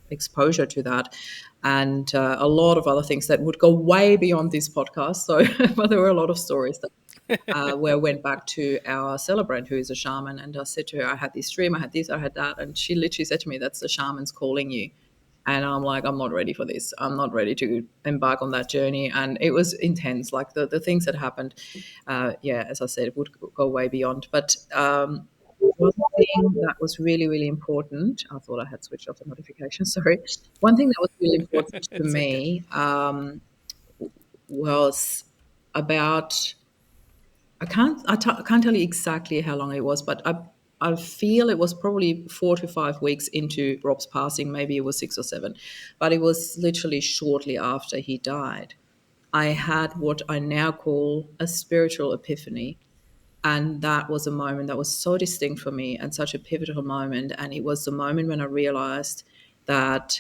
exposure to that, and a lot of other things that would go way beyond this podcast. So, but there were a lot of stories that where I went back to our celebrant, who is a shaman, and I said to her, I had this dream, I had this, I had that. And she literally said to me, that's the shaman's calling you. And I'm like, I'm not ready for this. I'm not ready to embark on that journey. And it was intense. Like the things that happened, as I said, it would go way beyond. But one thing that was really, really important, I thought I had switched off the notification, sorry. One thing that was really important to It's okay. me was about, I can't tell you exactly how long it was, but I feel it was probably 4 to 5 weeks into Rob's passing, maybe it was 6 or 7, but it was literally shortly after he died. I had what I now call a spiritual epiphany. And that was a moment that was so distinct for me and such a pivotal moment. And it was the moment when I realized that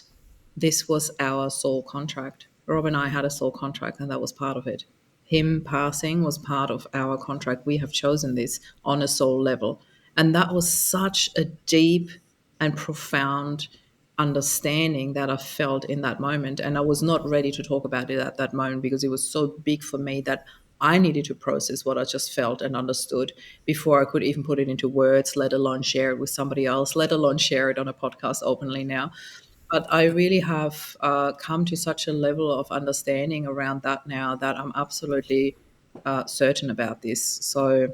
this was our soul contract. Rob and I had a soul contract, and that was part of it. Him passing was part of our contract. We have chosen this on a soul level. And that was such a deep and profound understanding that I felt in that moment. And I was not ready to talk about it at that moment because it was so big for me that I needed to process what I just felt and understood before I could even put it into words, let alone share it with somebody else, let alone share it on a podcast openly now. But I really have come to such a level of understanding around that now that I'm absolutely certain about this. So,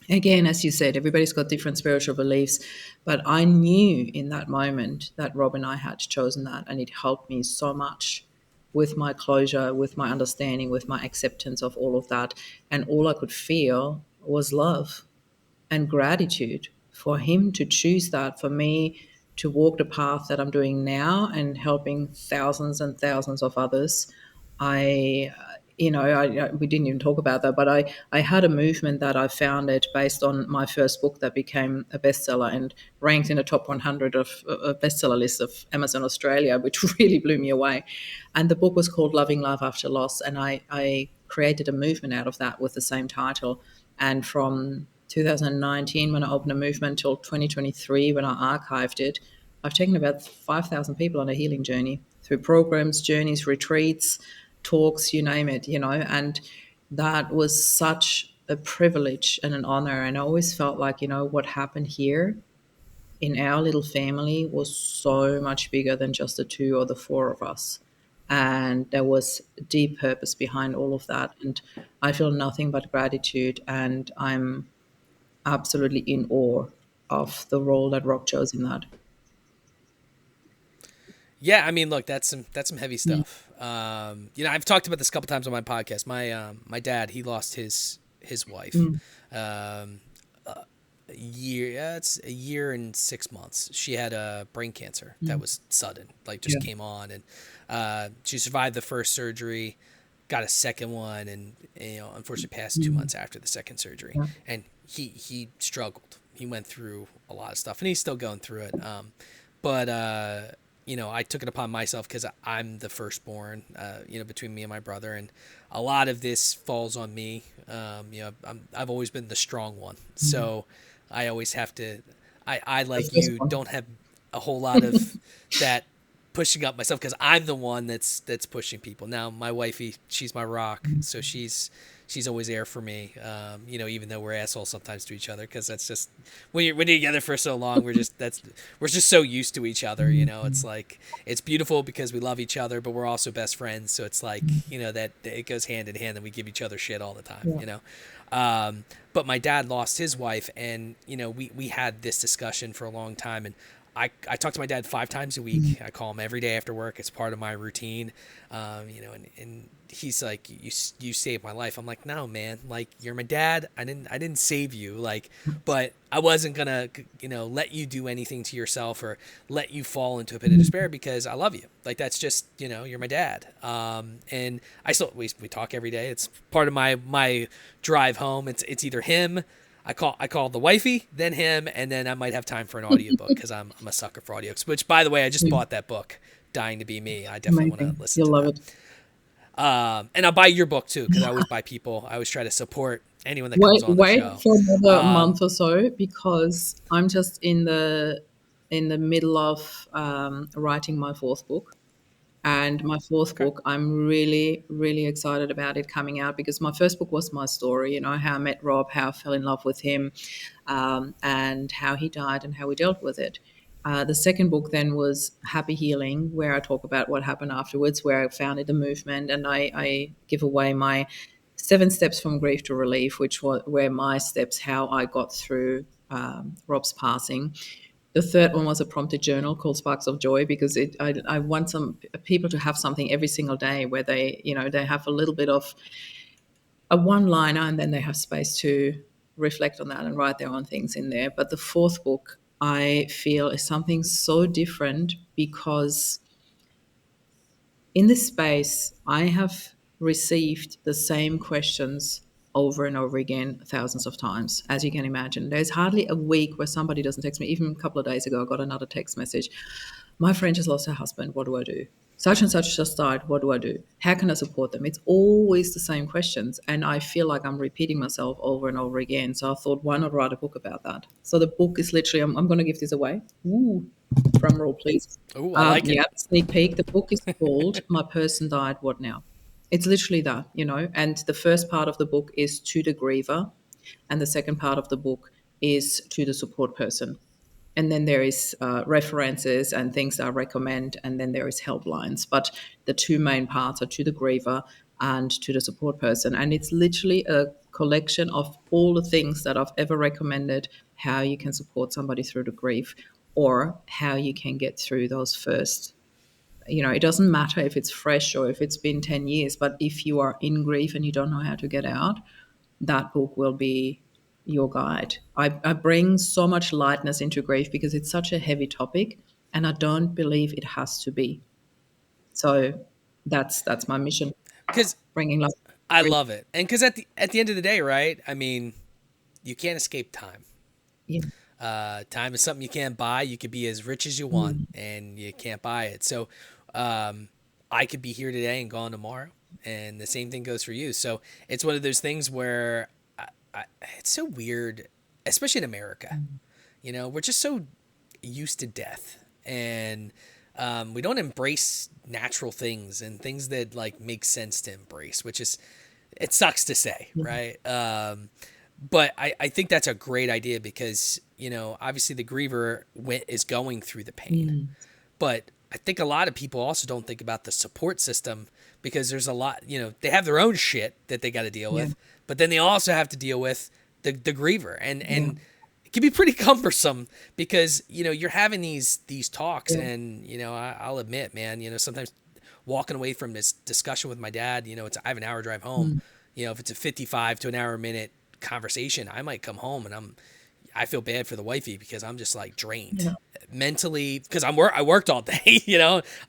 again, as you said, everybody's got different spiritual beliefs, but I knew in that moment that Rob and I had chosen that, and it helped me so much with my closure, with my understanding, with my acceptance of all of that. And all I could feel was love and gratitude for him to choose that, for me to walk the path that I'm doing now and helping thousands and thousands of others. I, we didn't even talk about that, but I had a movement that I founded based on my first book that became a bestseller and ranked in the top 100 of a bestseller list of Amazon Australia, which really blew me away. And the book was called Loving Love After Loss. And I created a movement out of that with the same title. And from 2019, when I opened a movement, till 2023, when I archived it, I've taken about 5,000 people on a healing journey through programs, journeys, retreats, talks, you name it, and that was such a privilege and an honor. And I always felt like, what happened here in our little family was so much bigger than just the two or the four of us. And there was deep purpose behind all of that. And I feel nothing but gratitude. And I'm absolutely in awe of the role that Rob chose in that. Yeah, I mean, look, that's some heavy Mm, stuff. I've talked about this a couple times on my podcast. My dad, he lost his wife. mm, Um, a year, yeah, it's a year and 6 months. She had a brain cancer that mm. was sudden, like just Yeah. came on, and she survived the first surgery, got a second one, and unfortunately passed two Mm, months after the second surgery. yeah. And he struggled. He went through a lot of stuff, and he's still going through it. But I took it upon myself because I'm the firstborn, between me and my brother, and a lot of this falls on me. I've always been the strong one, Mm. so I always have to. I The like first you one. don't have a whole lot of that pushing up myself because I'm the one that's pushing people. Now my wifey, she's my rock, Mm, so she's always there for me. Even though we're assholes sometimes to each other, because that's just when you're together for so long, we're just so used to each other. mm, It's like it's beautiful because we love each other, but we're also best friends. So it's like mm. that it goes hand in hand, and we give each other shit all the time. Yeah. But my dad lost his wife, and we had this discussion for a long time, and I talk to my dad 5 times a Mm, week. I call him every day after work. It's part of my routine. And he's like, you saved my life. I'm like, no, man, like you're my dad. I didn't save you. Like, but I wasn't gonna, let you do anything to yourself or let you fall into a pit of mm, despair because I love you. Like that's just, you're my dad. And we talk every day. It's part of my drive home. It's either him. I call the wifey, then him, and then I might have time for an audiobook because I'm a sucker for audiobooks. Which, by the way, I just yeah. bought that book, Dying to Be Me. I definitely want to Amazing. listen You'll to love that. it. And I'll buy your book too because I always buy people. I always try to support anyone that comes Wait, on the wait show. for another Um, month or so because I'm just in the middle of writing my fourth book. And my fourth okay. book, I'm really, really excited about it coming out because my first book was my story, how I met Rob, how I fell in love with him, and how he died and how we dealt with it. The second book then was Happy Healing, where I talk about what happened afterwards, where I founded the movement, and I give away my 7 steps from grief to relief, which were my steps, how I got through Rob's passing. The third one was a prompted journal called Sparks of Joy, because I want some people to have something every single day where they, they have a little bit of a one-liner, and then they have space to reflect on that and write their own things in there. But the fourth book, I feel, is something so different, because in this space, I have received the same questions over and over again, thousands of times, as you can imagine. There's hardly a week where somebody doesn't text me. Even a couple of days ago, I got another text message. My friend just lost her husband. What do I do? Such and such just died. What do I do? How can I support them? It's always the same questions. And I feel like I'm repeating myself over and over again. So I thought, why not write a book about that? So the book is literally, I'm going to give this away. Ooh, drum roll, please. Oh, I like it. Yeah, sneak peek. The book is called My Person Died, What Now? It's literally that. And the first part of the book is to the griever, and the second part of the book is to the support person. And then there is references and things that I recommend, and then there is helplines. But the two main parts are to the griever and to the support person. And it's literally a collection of all the things that I've ever recommended, how you can support somebody through the grief, or how you can get through those first. It doesn't matter if it's fresh or if it's been 10 years, but if you are in grief and you don't know how to get out, that book will be your guide. I bring so much lightness into grief because it's such a heavy topic, and I don't believe it has to be. So that's my mission, Because bringing light. I love it, and because at the end of the day, right? I mean, you can't escape time. Yeah. Time is something you can't buy. You could be as rich as you want, and you can't buy it. So, I could be here today and gone tomorrow, and the same thing goes for you. So it's one of those things where it's so weird, especially in America. We're just so used to death, and we don't embrace natural things and things that like make sense to embrace, which is, it sucks to say, right? But I think that's a great idea because, obviously the griever is going through the pain. But I think a lot of people also don't think about the support system because there's a lot, they have their own shit that they got to deal with, but then they also have to deal with the griever. And it can be pretty cumbersome because, you're having these talks and, I'll admit, man, sometimes walking away from this discussion with my dad, I have an hour drive home. If it's a 55 to an hour a minute conversation, I might come home and I feel bad for the wifey because I'm just like drained mentally because I worked all day,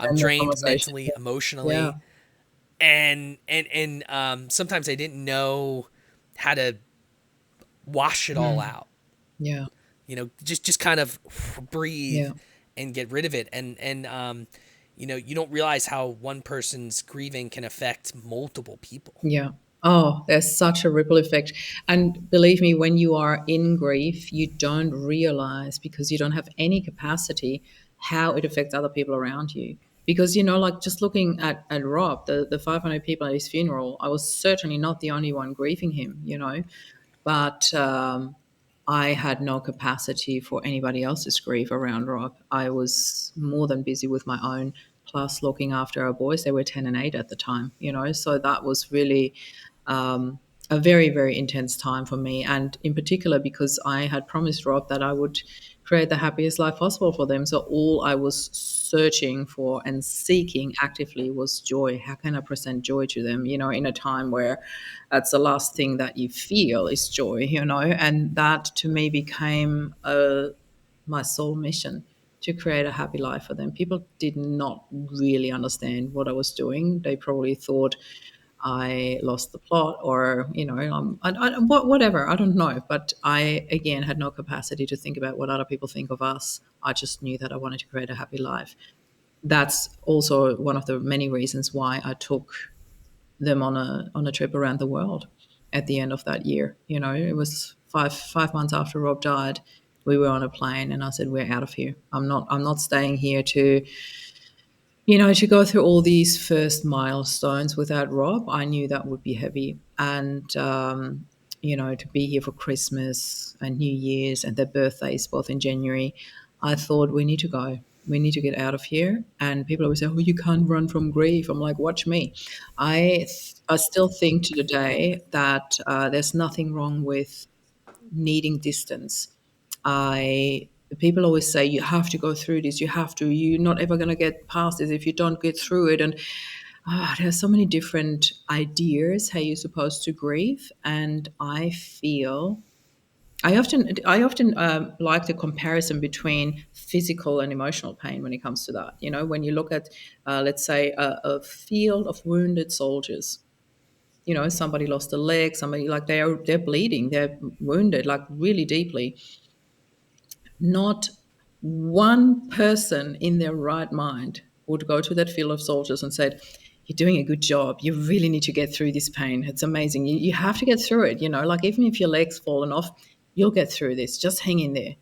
I'm drained mentally, emotionally. And sometimes I didn't know how to wash it all out. Just kind of breathe and get rid of it. And you don't realize how one person's grieving can affect multiple people. Oh, there's such a ripple effect. And believe me, when you are in grief, you don't realize, because you don't have any capacity, how it affects other people around you. Because, like just looking at Rob, the 500 people at his funeral, I was certainly not the only one grieving him, but I had no capacity for anybody else's grief around Rob. I was more than busy with my own, plus looking after our boys. They were 10 and 8 at the time, so that was really a very, very intense time for me. And in particular, because I had promised Rob that I would create the happiest life possible for them. So all I was searching for and seeking actively was joy. How can I present joy to them, in a time where that's the last thing that you feel is joy, and that to me became my soul mission, to create a happy life for them. People did not really understand what I was doing. They probably thought I lost the plot, or whatever. I don't know. But I again had no capacity to think about what other people think of us. I just knew that I wanted to create a happy life. That's also one of the many reasons why I took them on a trip around the world at the end of that year. It was five months after Rob died. We were on a plane, and I said, "We're out of here. I'm not staying here to go through all these first milestones without Rob." I knew that would be heavy. And, to be here for Christmas and New Year's and their birthdays, both in January, I thought, we need to go. We need to get out of here. And people always say, "Oh, you can't run from grief." I'm like, watch me. I still think to the day that there's nothing wrong with needing distance I People always say you have to go through this, you have to, you're not ever going to get past this if you don't get through it. And there's so many different ideas how you're supposed to grieve. And I often like the comparison between physical and emotional pain when it comes to that. You know, when you look at, let's say, a field of wounded soldiers. You know, somebody lost a leg, somebody, like, they're bleeding, they're wounded, like, really deeply. Not one person in their right mind would go to that field of soldiers and said, "You're doing a good job. You really need to get through this pain. It's amazing. You have to get through it. You know, like, even if your leg's fallen off, you'll get through this. Just hang in there."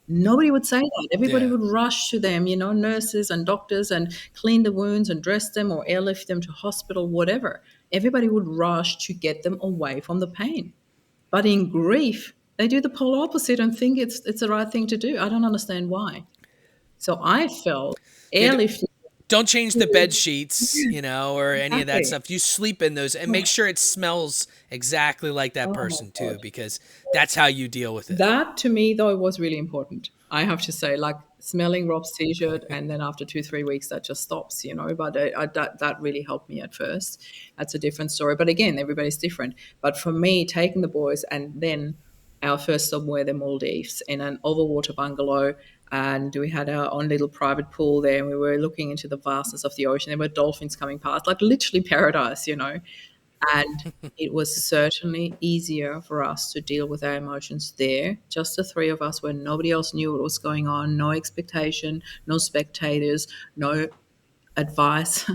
Nobody would say that. Everybody Yeah. would rush to them, you know, nurses and doctors, and clean the wounds and dress them or airlift them to hospital, whatever. Everybody would rush to get them away from the pain. But in grief, they do the polar opposite and think it's the right thing to do. I don't understand why. So I felt Yeah. airlifting. Don't change the bed sheets, or any of that Exactly. stuff. You sleep in those and make sure it smells exactly like that Oh my person too, God. because that's how you deal with it. That to me, though, was really important. I have to say, like, smelling Rob's t-shirt, and then after 2, 3 weeks, that just stops, you know. But that really helped me at first. That's a different story. But again, everybody's different. But for me, taking the boys, and then our first stop were the Maldives in an overwater bungalow, and we had our own little private pool there, and we were looking into the vastness of the ocean. There were dolphins coming past, like literally paradise, you know. And it was certainly easier for us to deal with our emotions there, just the three of us, where nobody else knew what was going on, no expectation, no spectators, no advice.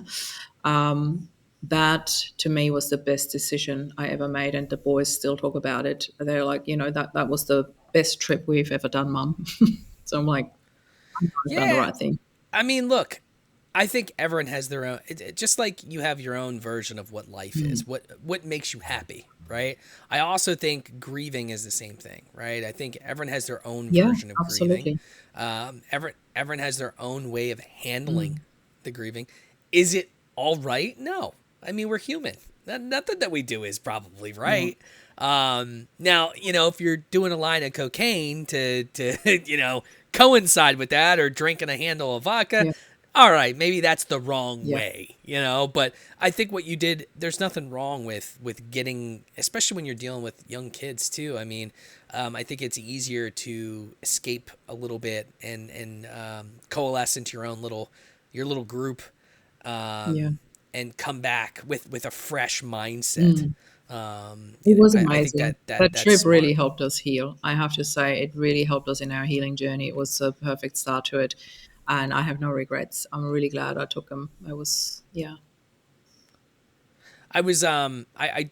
um, that to me was the best decision I ever made. And the boys still talk about it. They're like, you know, that was the best trip we've ever done, Mum. So I'm like, I've done the Yeah. right thing. I mean, look, I think everyone has their own. Just like you have your own version of what life Mm. is, what makes you happy, right? I also think grieving is the same thing, right? I think everyone has their own Yeah, version of grieving. absolutely. Everyone has their own way of handling Mm. the grieving. Is it all right? No. I mean, we're human. Nothing that we do is probably No. right. Now, if you're doing a line of cocaine to coincide with that, or drinking a handle of vodka, Yeah. all right, maybe that's the wrong Yeah. way. But I think what you did, there's nothing wrong with getting, especially when you're dealing with young kids too. I mean, I think it's easier to escape a little bit and coalesce into your little group, Yeah. and come back with a fresh mindset. Mm. It was I think amazing. That that's trip really smart. helped us heal. I have to say, it really helped us in our healing journey. It was a perfect start to it, and I have no regrets. I'm really glad I took them. It was, yeah, I was I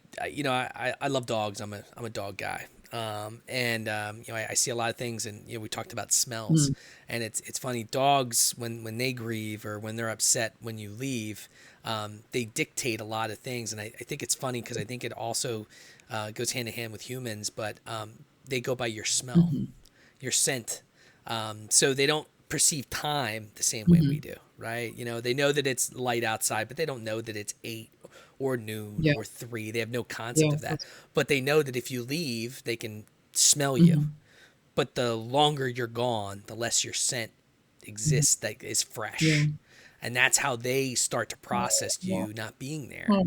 love dogs. I'm a dog guy. And I see a lot of things, and we talked about smells, mm, and it's funny. Dogs, when they grieve or when they're upset when you leave, they dictate a lot of things, and I think it's funny because I think it also goes hand in hand with humans, but they go by your smell, hmm, your scent. So they don't perceive time the same way we hmm, do, right? They know that it's light outside, but they don't know that it's 8 or noon yeah, or 3. They have no concept yeah, of that. But they know that if you leave, they can smell you. hmm, But the longer you're gone, the less your scent hmm, exists that is yeah. fresh. And that's how they start to process Yeah. you not being there. Oh.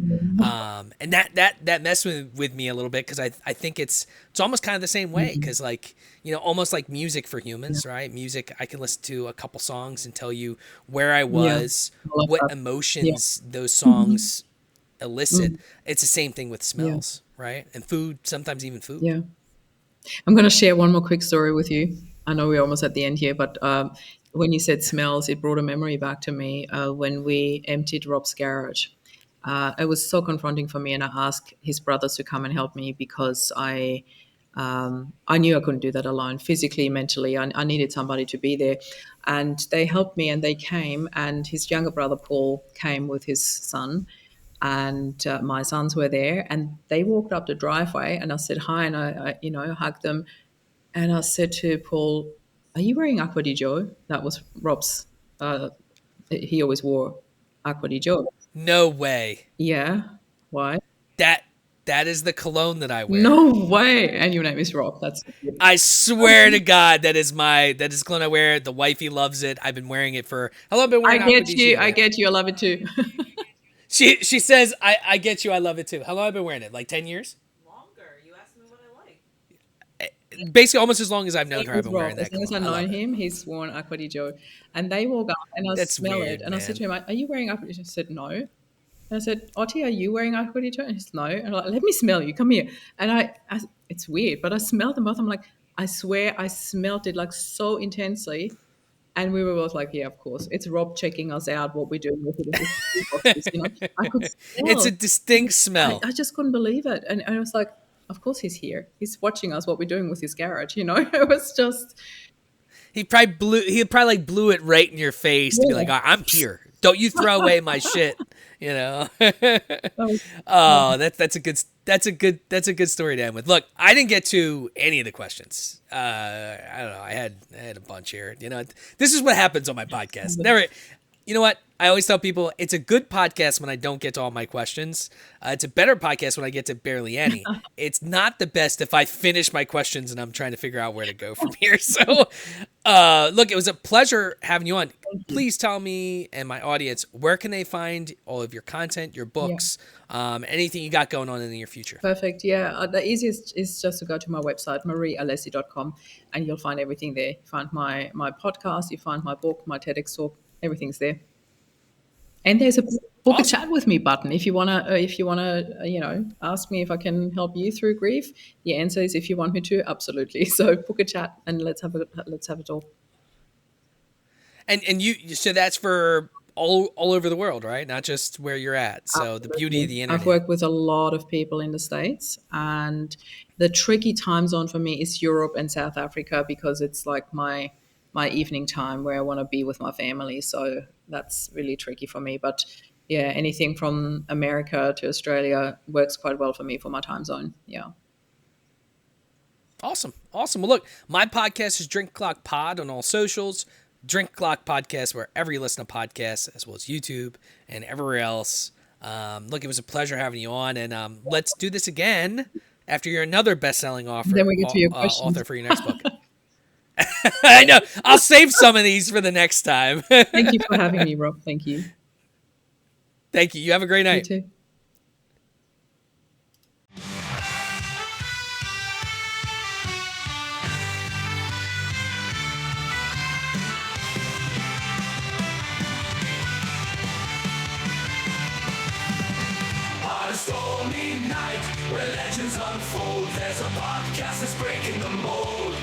And that messed with me a little bit, because I think it's almost kind of the same way, Mhm. because, like, almost like music for Yeah, humans, right? Music, I can listen to a couple songs and tell you where I yeah, was, I love what that. Yeah, emotions those mhm, songs elicit. mm, It's the same thing with yeah, smells, right? And food, sometimes even food. yeah. I'm going to share one more quick story with you. I know we're almost at the end here, but when you said smells, it brought a memory back to me when we emptied Rob's garage. It was so confronting for me, and I asked his brothers to come and help me because I knew I couldn't do that alone, physically, mentally. I needed somebody to be there, and they helped me, and they came. And his younger brother Paul came with his son, and my sons were there, and they walked up the driveway, and I said hi, and I hugged them, and I said to Paul, "Are you wearing Aqua di Gio?" That was Rob's. Uh, he always wore Aqua di Gio. No way. Yeah. Why? That. That is the cologne that I wear. No way. And your name is Rob. That's I swear to God, that is the cologne I wear. The wifey loves it. I've been wearing it for how long? I've been I wearing Aqua get di you. Gio. I get you. I love it too. She says, I get you. I love it too. How long have I been wearing it? Like 10 years? Longer. You asked me what I like. Basically, almost as long as I've known her. I've been Rob, wearing as that long as cologne. I've I love known it. him, he's worn Aqua di Gio. And they walk up and I That's smell weird, it. And I said to man. him, are you wearing Aqua di Gio? He said, no. And I said, Otti, are you wearing Aqua di Gio? And he said, no. And I'm like, let me smell you. Come here. And it's weird, but I smelled them both. I'm like, I swear I smelled it like so intensely. And we were both like, yeah, of course. It's Rob checking us out, what we're doing with it. I could It's a smell. distinct smell. I just couldn't believe it. And I was like, of course he's here. He's watching us, what we're doing with his garage, It was just, He probably blew it right in your face to be like, I'm here. Don't you throw away my shit, Oh, that's a good story to end with. Look, I didn't get to any of the questions. I don't know. I had a bunch here. This is what happens on my podcast. Never. You know what? I always tell people it's a good podcast when I don't get to all my questions. It's a better podcast when I get to barely any. It's not the best if I finish my questions and I'm trying to figure out where to go from here. So, look, it was a pleasure having you on. Please tell me and my audience, where can they find all of your content, your books, anything you got going on in the near future? perfect. Yeah. The easiest is just to go to my website, mariealessi.com, and you'll find everything there. You find my podcast, you find my book, my TEDx talk, everything's there. And there's a book a chat with me button if you wanna ask me if I can help you through grief. The answer is if you want me to, absolutely. So book a chat and let's have a talk. And so that's for all over the world, right? Not just where you're at. So the beauty of the internet. I've worked with a lot of people in the States, and the tricky time zone for me is Europe and South Africa because it's like my evening time where I want to be with my family. So that's really tricky for me. But yeah, anything from America to Australia works quite well for me for my time zone. Yeah. Awesome. Well, look, my podcast is Drink Clock Pod on all socials. Drink Clock Podcast wherever you listen to podcasts, as well as YouTube and everywhere else. Look, it was a pleasure having you on, and let's do this again after you're another best-selling Then we get to your questions. author for your next book. I know. I'll save some of these for the next time. Thank you for having me, Rob. Thank you. Thank you. You have a great night. You too. On a stormy night where legends unfold, there's a podcast that's breaking the mold.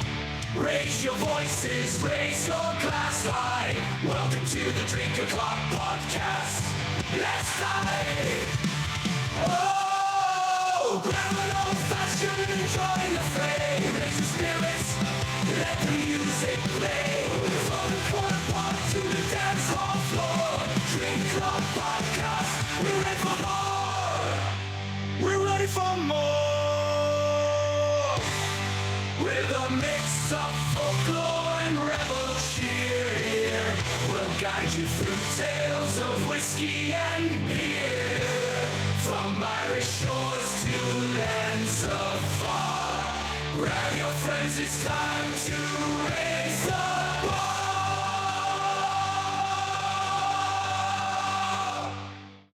Raise your voices, raise your glass high. Welcome to the Drink O'Clock Podcast. Let's dive. Oh, grab an old fashioned and join the fray. Raise your spirits, let the music play. From the corner pub to the dance hall floor. Drink O'Clock Podcast, we're ready for more. We're ready for more. With a mix of folklore and rebel cheer, we'll guide you through tales of whiskey and beer. From Irish shores to lands afar, grab your friends, it's time to